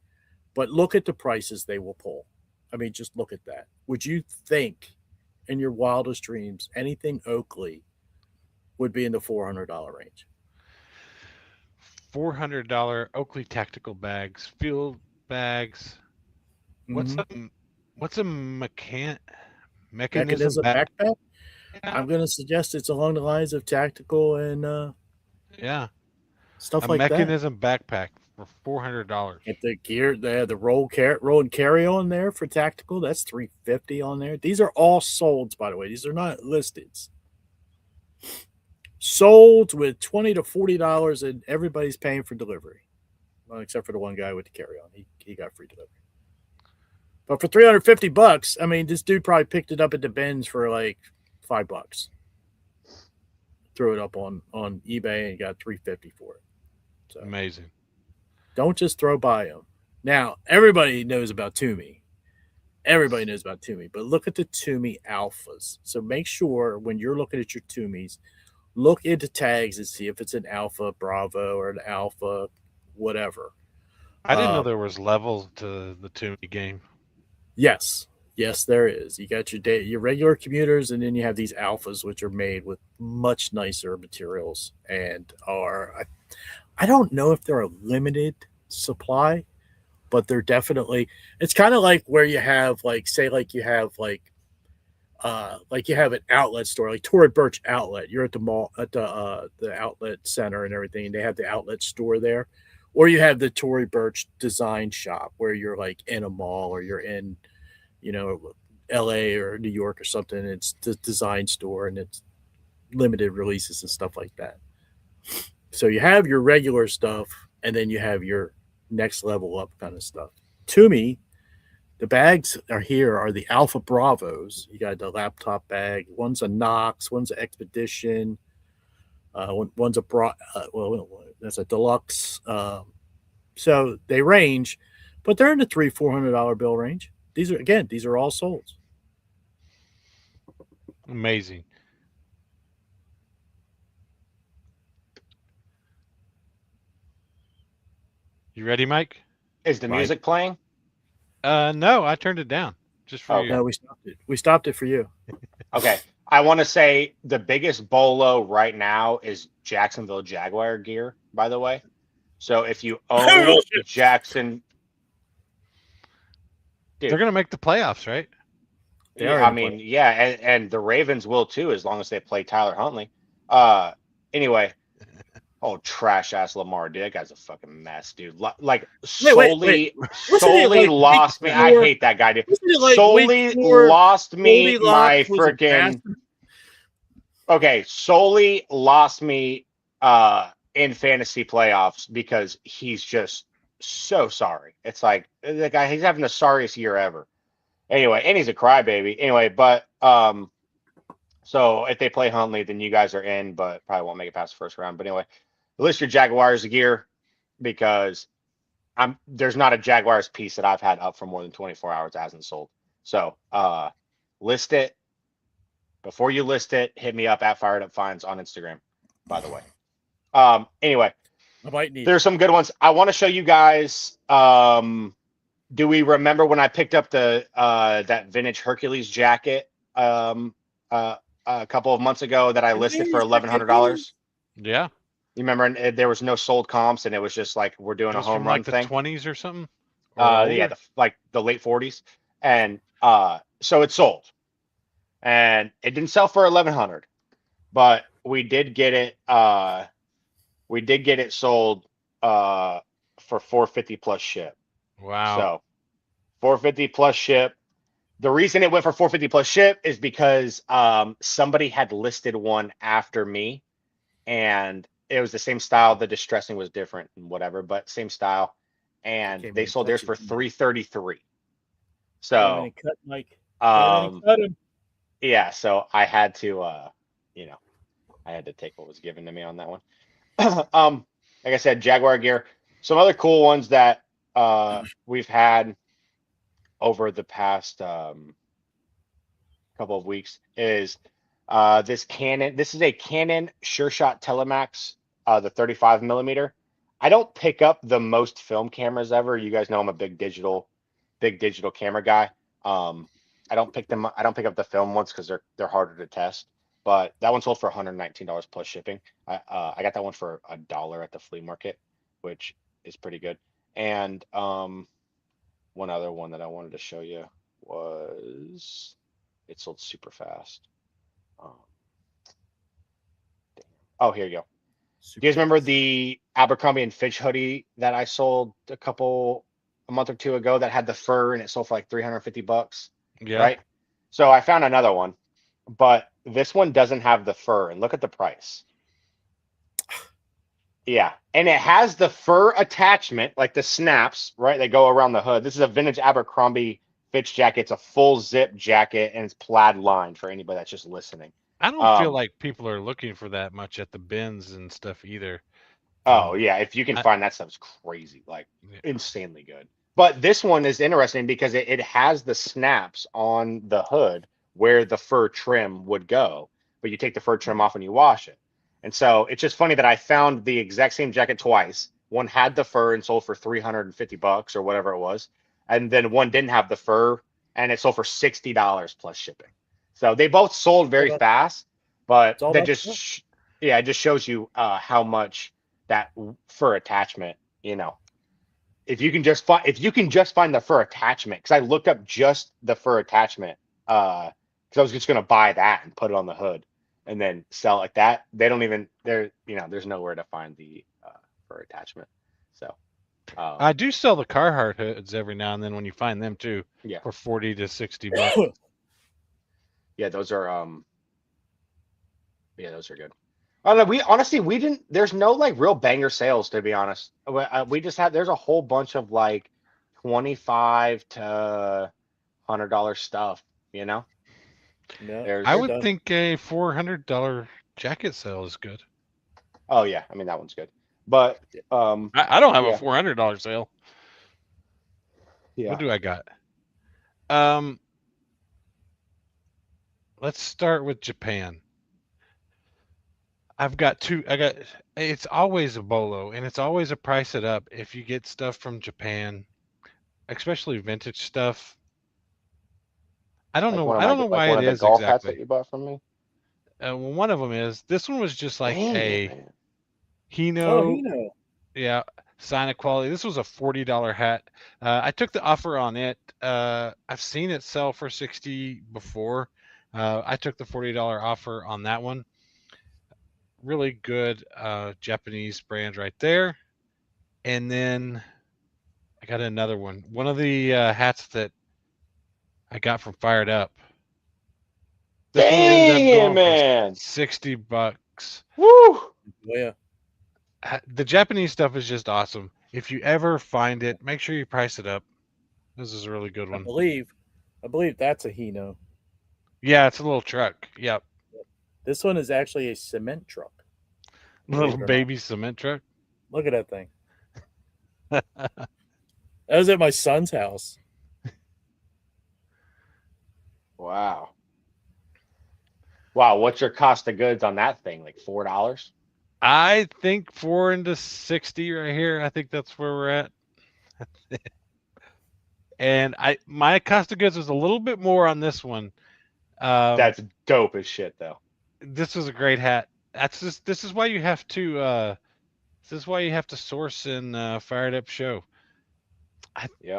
[SPEAKER 3] But look at the prices they will pull. I mean, just look at that. Would you think in your wildest dreams anything Oakley would be in the $400 range?
[SPEAKER 2] $400 Oakley tactical bags, field bags. What's
[SPEAKER 3] Mhm.
[SPEAKER 2] a what's a mechanism
[SPEAKER 3] Mechanism
[SPEAKER 2] back?
[SPEAKER 3] backpack?
[SPEAKER 2] Yeah,
[SPEAKER 3] I'm going to suggest it's along the lines of tactical and
[SPEAKER 2] yeah,
[SPEAKER 3] stuff
[SPEAKER 2] a
[SPEAKER 3] like that.
[SPEAKER 2] mechanism backpack for $400.
[SPEAKER 3] Get the gear, they have the roll and carry on there for tactical. That's $350 on there. These are all solds, by the way. These are not listed. Sold with $20 to $40, and everybody's paying for delivery, well, except for the one guy with the carry on. He got free delivery. But for $350, I mean, this dude probably picked it up at the bins for like $5. Threw it up on eBay and got $350 for it. So
[SPEAKER 2] Amazing.
[SPEAKER 3] don't just throw by them. Now everybody knows about Toomey. Everybody knows about Toomey, but look at the Toomey alphas. So make sure when you're looking at your Toomeys, look into tags and see if it's an alpha Bravo or an alpha whatever.
[SPEAKER 2] I didn't know there was levels to the Toomey game.
[SPEAKER 3] Yes, there is. You got your regular commuters, and then you have these alphas, which are made with much nicer materials and are. I don't know if they're a limited supply, but they're definitely. It's kind of like where you have like you have an outlet store like Tory Burch Outlet. You're at the mall at the outlet center and everything, and they have the outlet store there. Or you have the Tory Burch design shop where you're like in a mall or you're in, LA or New York or something. And it's the design store and it's limited releases and stuff like that. So you have your regular stuff and then you have your next level up kind of stuff. To me, the bags are the Alpha Bravos. You got the laptop bag. One's a Knox, one's an Expedition. One's a that's a deluxe. So they range, but they're in the $300-$400 bill range. These are all sold.
[SPEAKER 2] Amazing. You ready, Mike?
[SPEAKER 4] Is the music playing?
[SPEAKER 2] No, I turned it down just for
[SPEAKER 4] Okay.
[SPEAKER 2] you.
[SPEAKER 3] No, we stopped it. We stopped it for you.
[SPEAKER 4] Okay. I want to say the biggest bolo right now is Jacksonville Jaguar gear, by the way. So if you own Jackson, dude,
[SPEAKER 2] They're gonna make the playoffs, right?
[SPEAKER 3] They are
[SPEAKER 4] I
[SPEAKER 3] in the
[SPEAKER 4] mean, yeah, and the Ravens will too, as long as they play Tyler Huntley. Anyway, oh, trash ass Lamar, dude, that guy's a fucking mess, dude. Like solely lost me. I hate that guy, dude. Solely lost me my freaking. Okay, solely lost me in fantasy playoffs because he's just so sorry. It's like the guy, he's having the sorriest year ever. Anyway, and he's a crybaby. Anyway, but so if they play Huntley, then you guys are in, but probably won't make it past the first round. But anyway, list your Jaguars gear because there's not a Jaguars piece that I've had up for more than 24 hours that hasn't sold. So list it. Before you list it, hit me up at Fired Up Finds on Instagram, by the way. Anyway, there's some good ones. I want to show you guys. Do we remember when I picked up the that vintage Hercules jacket a couple of months ago that I listed for $1,100?
[SPEAKER 2] Yeah.
[SPEAKER 4] You remember there was no sold comps and it was just like we're doing a home run thing.
[SPEAKER 2] The 20s or something.
[SPEAKER 4] Yeah, the late 40s, and so it sold. And it didn't sell for $1,100, but we did get it. We did get it sold for $450 plus ship.
[SPEAKER 2] Wow.
[SPEAKER 4] So $450 plus ship. The reason it went for $450 plus ship is because somebody had listed one after me, and it was the same style. The distressing was different and whatever, but same style. And they sold theirs for $333. So yeah, so I had to, I had to take what was given to me on that one. Like I said, Jaguar gear. Some other cool ones that we've had over the past couple of weeks is this Canon. This is a Canon SureShot Telemax, the 35 millimeter. I don't pick up the most film cameras ever. You guys know I'm a big digital camera guy. I don't pick up the film ones because they're harder to test. But that one sold for $119 plus shipping. I got that one for $1 at the flea market, which is pretty good. And one other one that I wanted to show you was it sold super fast. Oh, here you go. Do you guys remember the Abercrombie and Fitch hoodie that I sold a month or two ago that had the fur and it sold for like $350?
[SPEAKER 2] Yeah.
[SPEAKER 4] Right. So I found another one, but this one doesn't have the fur, and look at the price. Yeah, and it has the fur attachment, like the snaps, right? They go around the hood. This is a vintage Abercrombie Fitch jacket. It's a full zip jacket, and it's plaid lined for anybody that's just listening.
[SPEAKER 2] I don't feel like people are looking for that much at the bins and stuff either.
[SPEAKER 4] Oh yeah, if you can find that stuff, it's crazy, like insanely good. But this one is interesting because it has the snaps on the hood where the fur trim would go, but you take the fur trim off and you wash it. And so it's just funny that I found the exact same jacket twice. One had the fur and sold for $350 or whatever it was, and then one didn't have the fur and it sold for $60 plus shipping. So they both sold very fast, but that just it just shows you how much that fur attachment, if you can just find the fur attachment, because I looked up just the fur attachment, because I was just gonna buy that and put it on the hood and then sell it like that. There's nowhere to find the fur attachment. So
[SPEAKER 2] I do sell the Carhartt hoods every now and then when you find them too.
[SPEAKER 4] Yeah.
[SPEAKER 2] For $40 to $60.
[SPEAKER 4] Yeah, those are good. I don't know, there's no like real banger sales, to be honest. We just there's a whole bunch of like $25 to $100 stuff,
[SPEAKER 3] Yeah,
[SPEAKER 2] I would think a $400 jacket sale is good.
[SPEAKER 4] Oh yeah, I mean that one's good. But
[SPEAKER 2] I don't have a $400 sale.
[SPEAKER 4] Yeah.
[SPEAKER 2] What do I got? Let's start with Japan. It's always a bolo, and it's always a price it up if you get stuff from Japan, especially vintage stuff. I don't know why it is
[SPEAKER 4] golf
[SPEAKER 2] exactly.
[SPEAKER 4] hats that you bought from me.
[SPEAKER 2] Well, one of them is this one was just like
[SPEAKER 4] Man.
[SPEAKER 2] Hino. Yeah, sign of quality. This was a $40 hat. I took the offer on it. I've seen it sell for $60 before. I took the $40 offer on that one. Really good Japanese brand right there. And then I got another one. One of the hats that I got from Fired Up. This one ended up going for $60.
[SPEAKER 4] Woo!
[SPEAKER 3] Yeah.
[SPEAKER 2] The Japanese stuff is just awesome. If you ever find it, make sure you price it up. This is a really good one.
[SPEAKER 3] I believe that's a Hino.
[SPEAKER 2] Yeah, it's a little truck. Yep.
[SPEAKER 3] This one is actually a cement truck.
[SPEAKER 2] Little baby cement truck.
[SPEAKER 3] Look at that thing. That was at my son's house.
[SPEAKER 4] Wow. What's your cost of goods on that thing? Like $4?
[SPEAKER 2] I think 4 into 60 right here. I think that's where we're at. And my cost of goods was a little bit more on this one.
[SPEAKER 4] That's dope as shit, though.
[SPEAKER 2] This was a great hat. This is why you have to source and Fired Up show.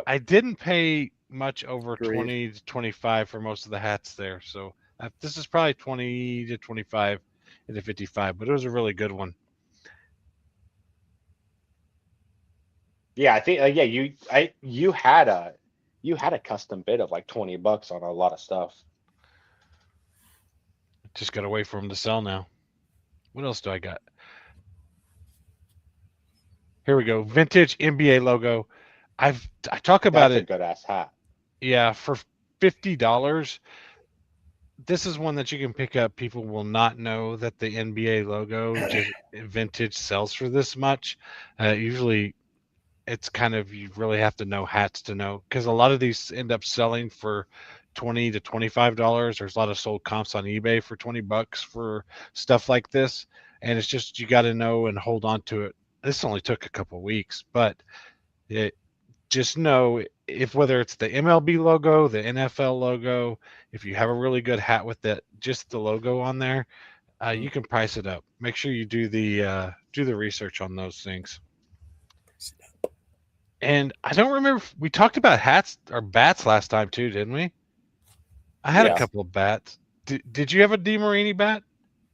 [SPEAKER 2] I didn't pay much over 20 to 25 for most of the hats there, so this is probably 20 to 25 into 55, but it was a really good one.
[SPEAKER 4] Yeah, I think you had a custom bid of like $20 on a lot of stuff.
[SPEAKER 2] Just got to wait for them to sell now. What else do I got? Here we go. Vintage NBA logo. I talk about
[SPEAKER 4] That's
[SPEAKER 2] it.
[SPEAKER 4] a good ass hat.
[SPEAKER 2] Yeah, for $50. This is one that you can pick up. People will not know that the NBA logo vintage sells for this much. Usually it's kind of, you really have to know hats to know, because a lot of these end up selling for $20 to $25. There's a lot of sold comps on eBay for $20 for stuff like this, and it's just, you got to know and hold on to it this only took a couple weeks, but just know if whether it's the MLB logo, the NFL logo, if you have a really good hat with just the logo on there, you can price it up. Make sure you do the research on those things. And I don't remember we talked about hats or bats last time too, didn't we? I had a couple of bats. Did you have a DeMarini bat?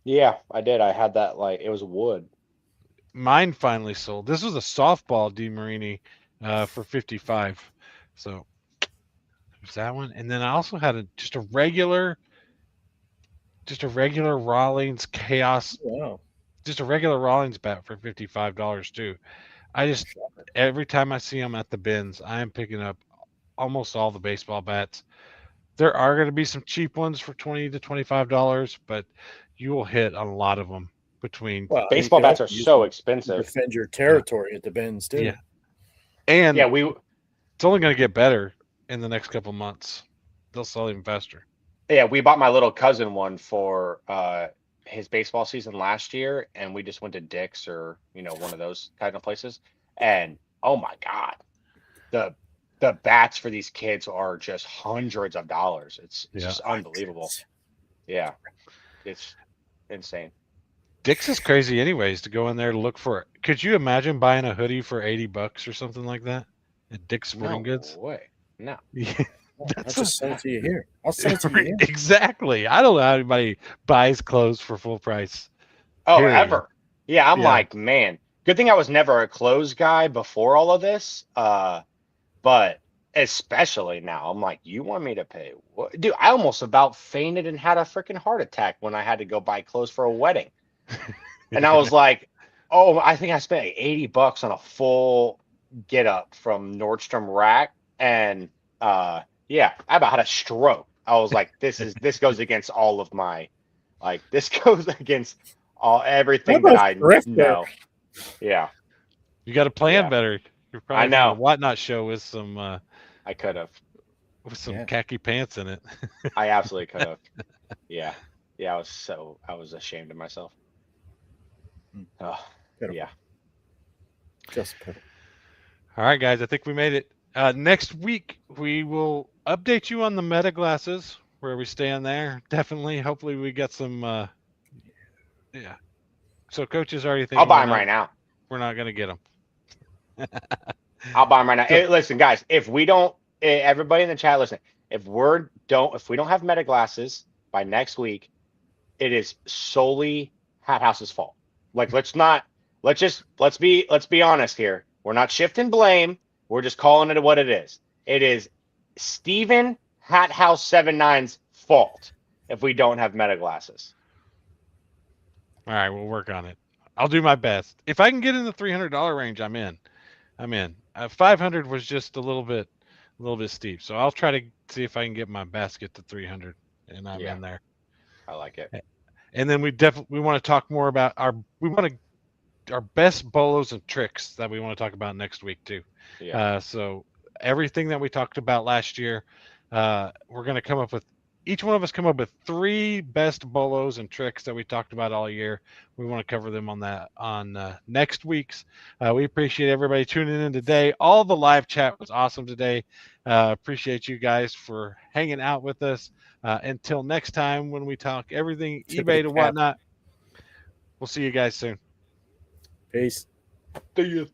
[SPEAKER 4] Yeah, I did. I had that it was wood.
[SPEAKER 2] Mine finally sold. This was a softball DeMarini for $55. So there's that one. And then I also had just a regular Rawlings Chaos.
[SPEAKER 3] Wow.
[SPEAKER 2] Just a regular Rawlings bat for $55 too. Every time I see them at the bins, I am picking up almost all the baseball bats. There are going to be some cheap ones for $20 to $25, but you will hit a lot of them
[SPEAKER 4] baseball bats are so expensive.
[SPEAKER 3] Defend your territory at the bins too.
[SPEAKER 2] Yeah. And
[SPEAKER 4] it's
[SPEAKER 2] only going to get better in the next couple months. They'll sell even faster.
[SPEAKER 4] Yeah, we bought my little cousin one for his baseball season last year, and we just went to Dick's or one of those kind of places, and oh my god, the bats for these kids are just hundreds of dollars. It's just unbelievable. Yeah, it's insane.
[SPEAKER 2] Dick's is crazy anyways to go in there to look for it. Could you imagine buying a hoodie for $80 or something like that at Dick's Sporting Goods?
[SPEAKER 4] No way. No.
[SPEAKER 2] Yeah.
[SPEAKER 3] I'll just send it to you here. I'll send it to you here.
[SPEAKER 2] Exactly. I don't know how anybody buys clothes for full price.
[SPEAKER 4] Oh, ever. Yeah, I'm like, man, good thing I was never a clothes guy before all of this. But especially now, I'm like, you want me to pay what? Dude, I almost about fainted and had a freaking heart attack when I had to go buy clothes for a wedding. And I was like, oh, I think I spent like $80 on a full get up from Nordstrom Rack. And yeah, I about had a stroke. I was like, this goes against all of my, this goes against everything that I know. Yeah.
[SPEAKER 2] You got to plan better. You're probably
[SPEAKER 4] I know.
[SPEAKER 2] a Whatnot show with some.
[SPEAKER 4] I could have.
[SPEAKER 2] With some khaki pants in it.
[SPEAKER 4] I absolutely could have. Yeah. Yeah. I was ashamed of myself. Oh, yeah.
[SPEAKER 3] Just put it.
[SPEAKER 2] All right, guys. I think we made it. Next week, we will update you on the Meta glasses, where we stand there. Definitely. Hopefully, we get some. Yeah. So, Coach is already thinking.
[SPEAKER 4] I'll buy them right now.
[SPEAKER 2] We're not going to get them.
[SPEAKER 4] I'll buy them right now. Hey, listen, guys, if we don't, everybody in the chat, listen, if we don't have Meta glasses by next week, it is solely Hat House's fault. Let's be honest here. We're not shifting blame. We're just calling it what it is. It is Steven Hat House 79's fault if we don't have Meta glasses.
[SPEAKER 2] All right, we'll work on it. I'll do my best. If I can get in the $300 range, I'm in. 500 was just a little bit steep. So I'll try to see if I can get my basket to 300, and I'm in there.
[SPEAKER 4] I like it.
[SPEAKER 2] And then we want to talk more about our best bolos and tricks that we want to talk about next week too. Yeah. So everything that we talked about last year, we're going to come up with. Each one of us come up with 3 best bolos and tricks that we talked about all year. We want to cover them on next week's. We appreciate everybody tuning in today. All the live chat was awesome today. Appreciate you guys for hanging out with us. Until next time when we talk everything eBay to Whatnot. We'll see you guys soon.
[SPEAKER 3] Peace.
[SPEAKER 4] See you.